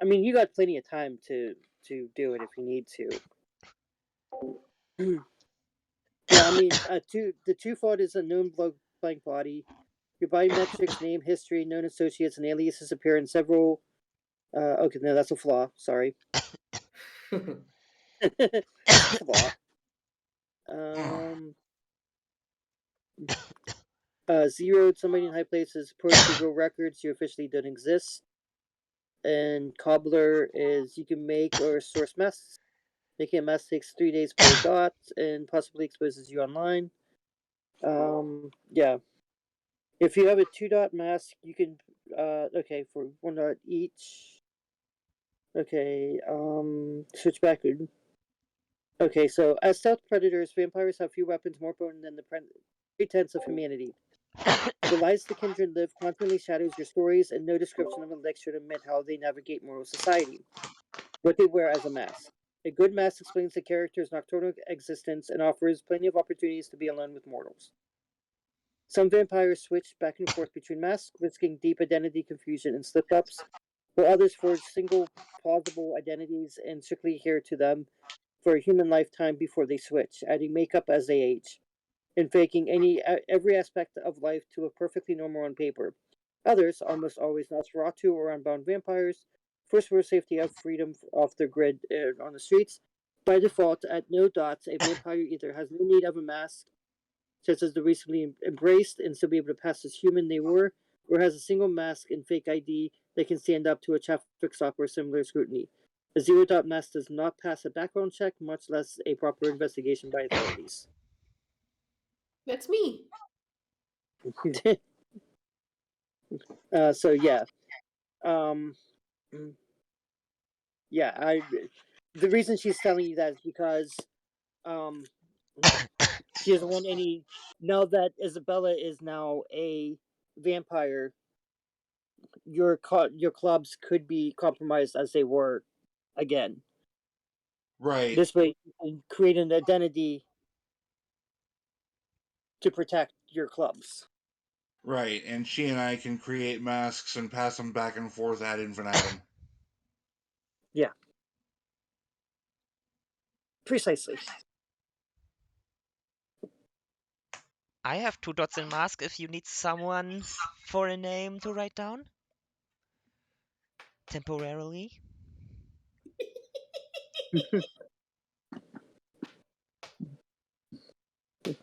I mean, you got plenty of time to do it if you need to. Yeah, I mean, the two-fold is a known blank body. Your biometrics, name, history, known associates, and aliases appear in several. Okay, no, that's a flaw. Sorry. That's a flaw. Um, zeroed somebody in high places, procedural records, you officially don't exist. And cobbler is you can make or source masks. Making a mask takes 3 days per dot and possibly exposes you online. Yeah. If you have a 2-dot mask, you can okay, for 1 dot each. Okay, switch back. Okay, so as stealth predators, vampires have few weapons more potent than the pretense of humanity. The lies the kindred live constantly shadows your stories, and no description of an elixir to admit how they navigate mortal society. What they wear as a mask. A good mask explains the character's nocturnal existence and offers plenty of opportunities to be alone with mortals. Some vampires switch back and forth between masks, risking deep identity confusion and slip ups, while others forge single plausible identities and strictly adhere to them for a human lifetime before they switch, adding makeup as they age, and faking every aspect of life to look perfectly normal on paper. Others, almost always Nosferatu or unbound vampires, first for safety of freedom off their grid on the streets. By default, at no dots, a vampire either has no need of a mask, such as the recently embraced, and still be able to pass as human they were, or has a single mask and fake ID that can stand up to a traffic stop or similar scrutiny. A 0-dot mask does not pass a background check, much less a proper investigation by authorities. That's me. So yeah, um, Yeah, the reason she's telling you that is because she doesn't want any. Now that Isabella is now a vampire, your clubs could be compromised as they were again. Right, This way, you can create an identity to protect your clubs. right. And she and I can create masks and pass them back and forth ad infinitum. Yeah. Precisely. I have 2 dots in mask if you need someone for a name to write down. Temporarily.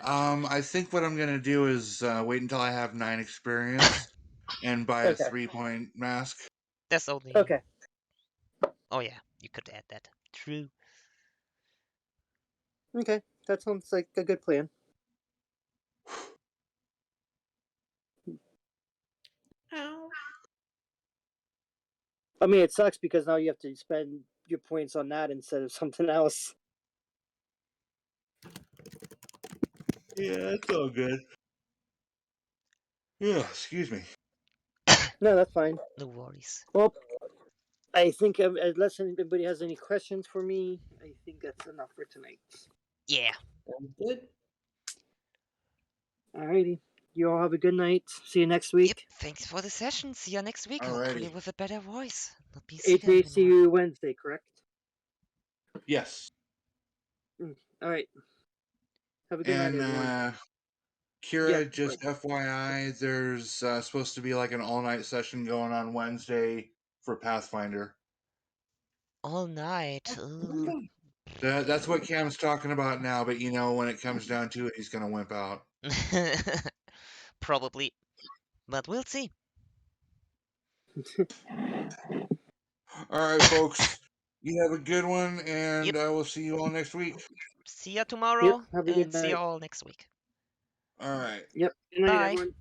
I think what I'm gonna do is wait until I have 9 experience and buy a Okay. 3-point mask. That's only. Okay. Oh yeah, you could add that. True. Okay. That sounds like a good plan. Ow. I mean, it sucks because now you have to spend your points on that instead of something else. Yeah, it's all good. Yeah, excuse me. No, that's fine. No worries. Well, I think unless anybody has any questions for me, I think that's enough for tonight. Yeah. Good. Alrighty. You all have a good night. See you next Yep. week. Thanks for the session. See you next week. Hopefully Alrighty. with a better voice. Not be sick AJ, see anymore. you Wednesday, correct? Yes. Alright. Have a good night, And everyone. Kira, Yeah, just FYI, there's supposed to be like an all-night session going on Wednesday for Pathfinder. All night. Ooh. That's what Cam's talking about now, but you know, when it comes down to it, he's gonna wimp out. Probably. But we'll see. Alright, folks. You have a good one, and Yep. I will see you all next week. See ya tomorrow. Yep, have a good And see ya night. all next week. Alright. Yep. Good night, Bye. everyone.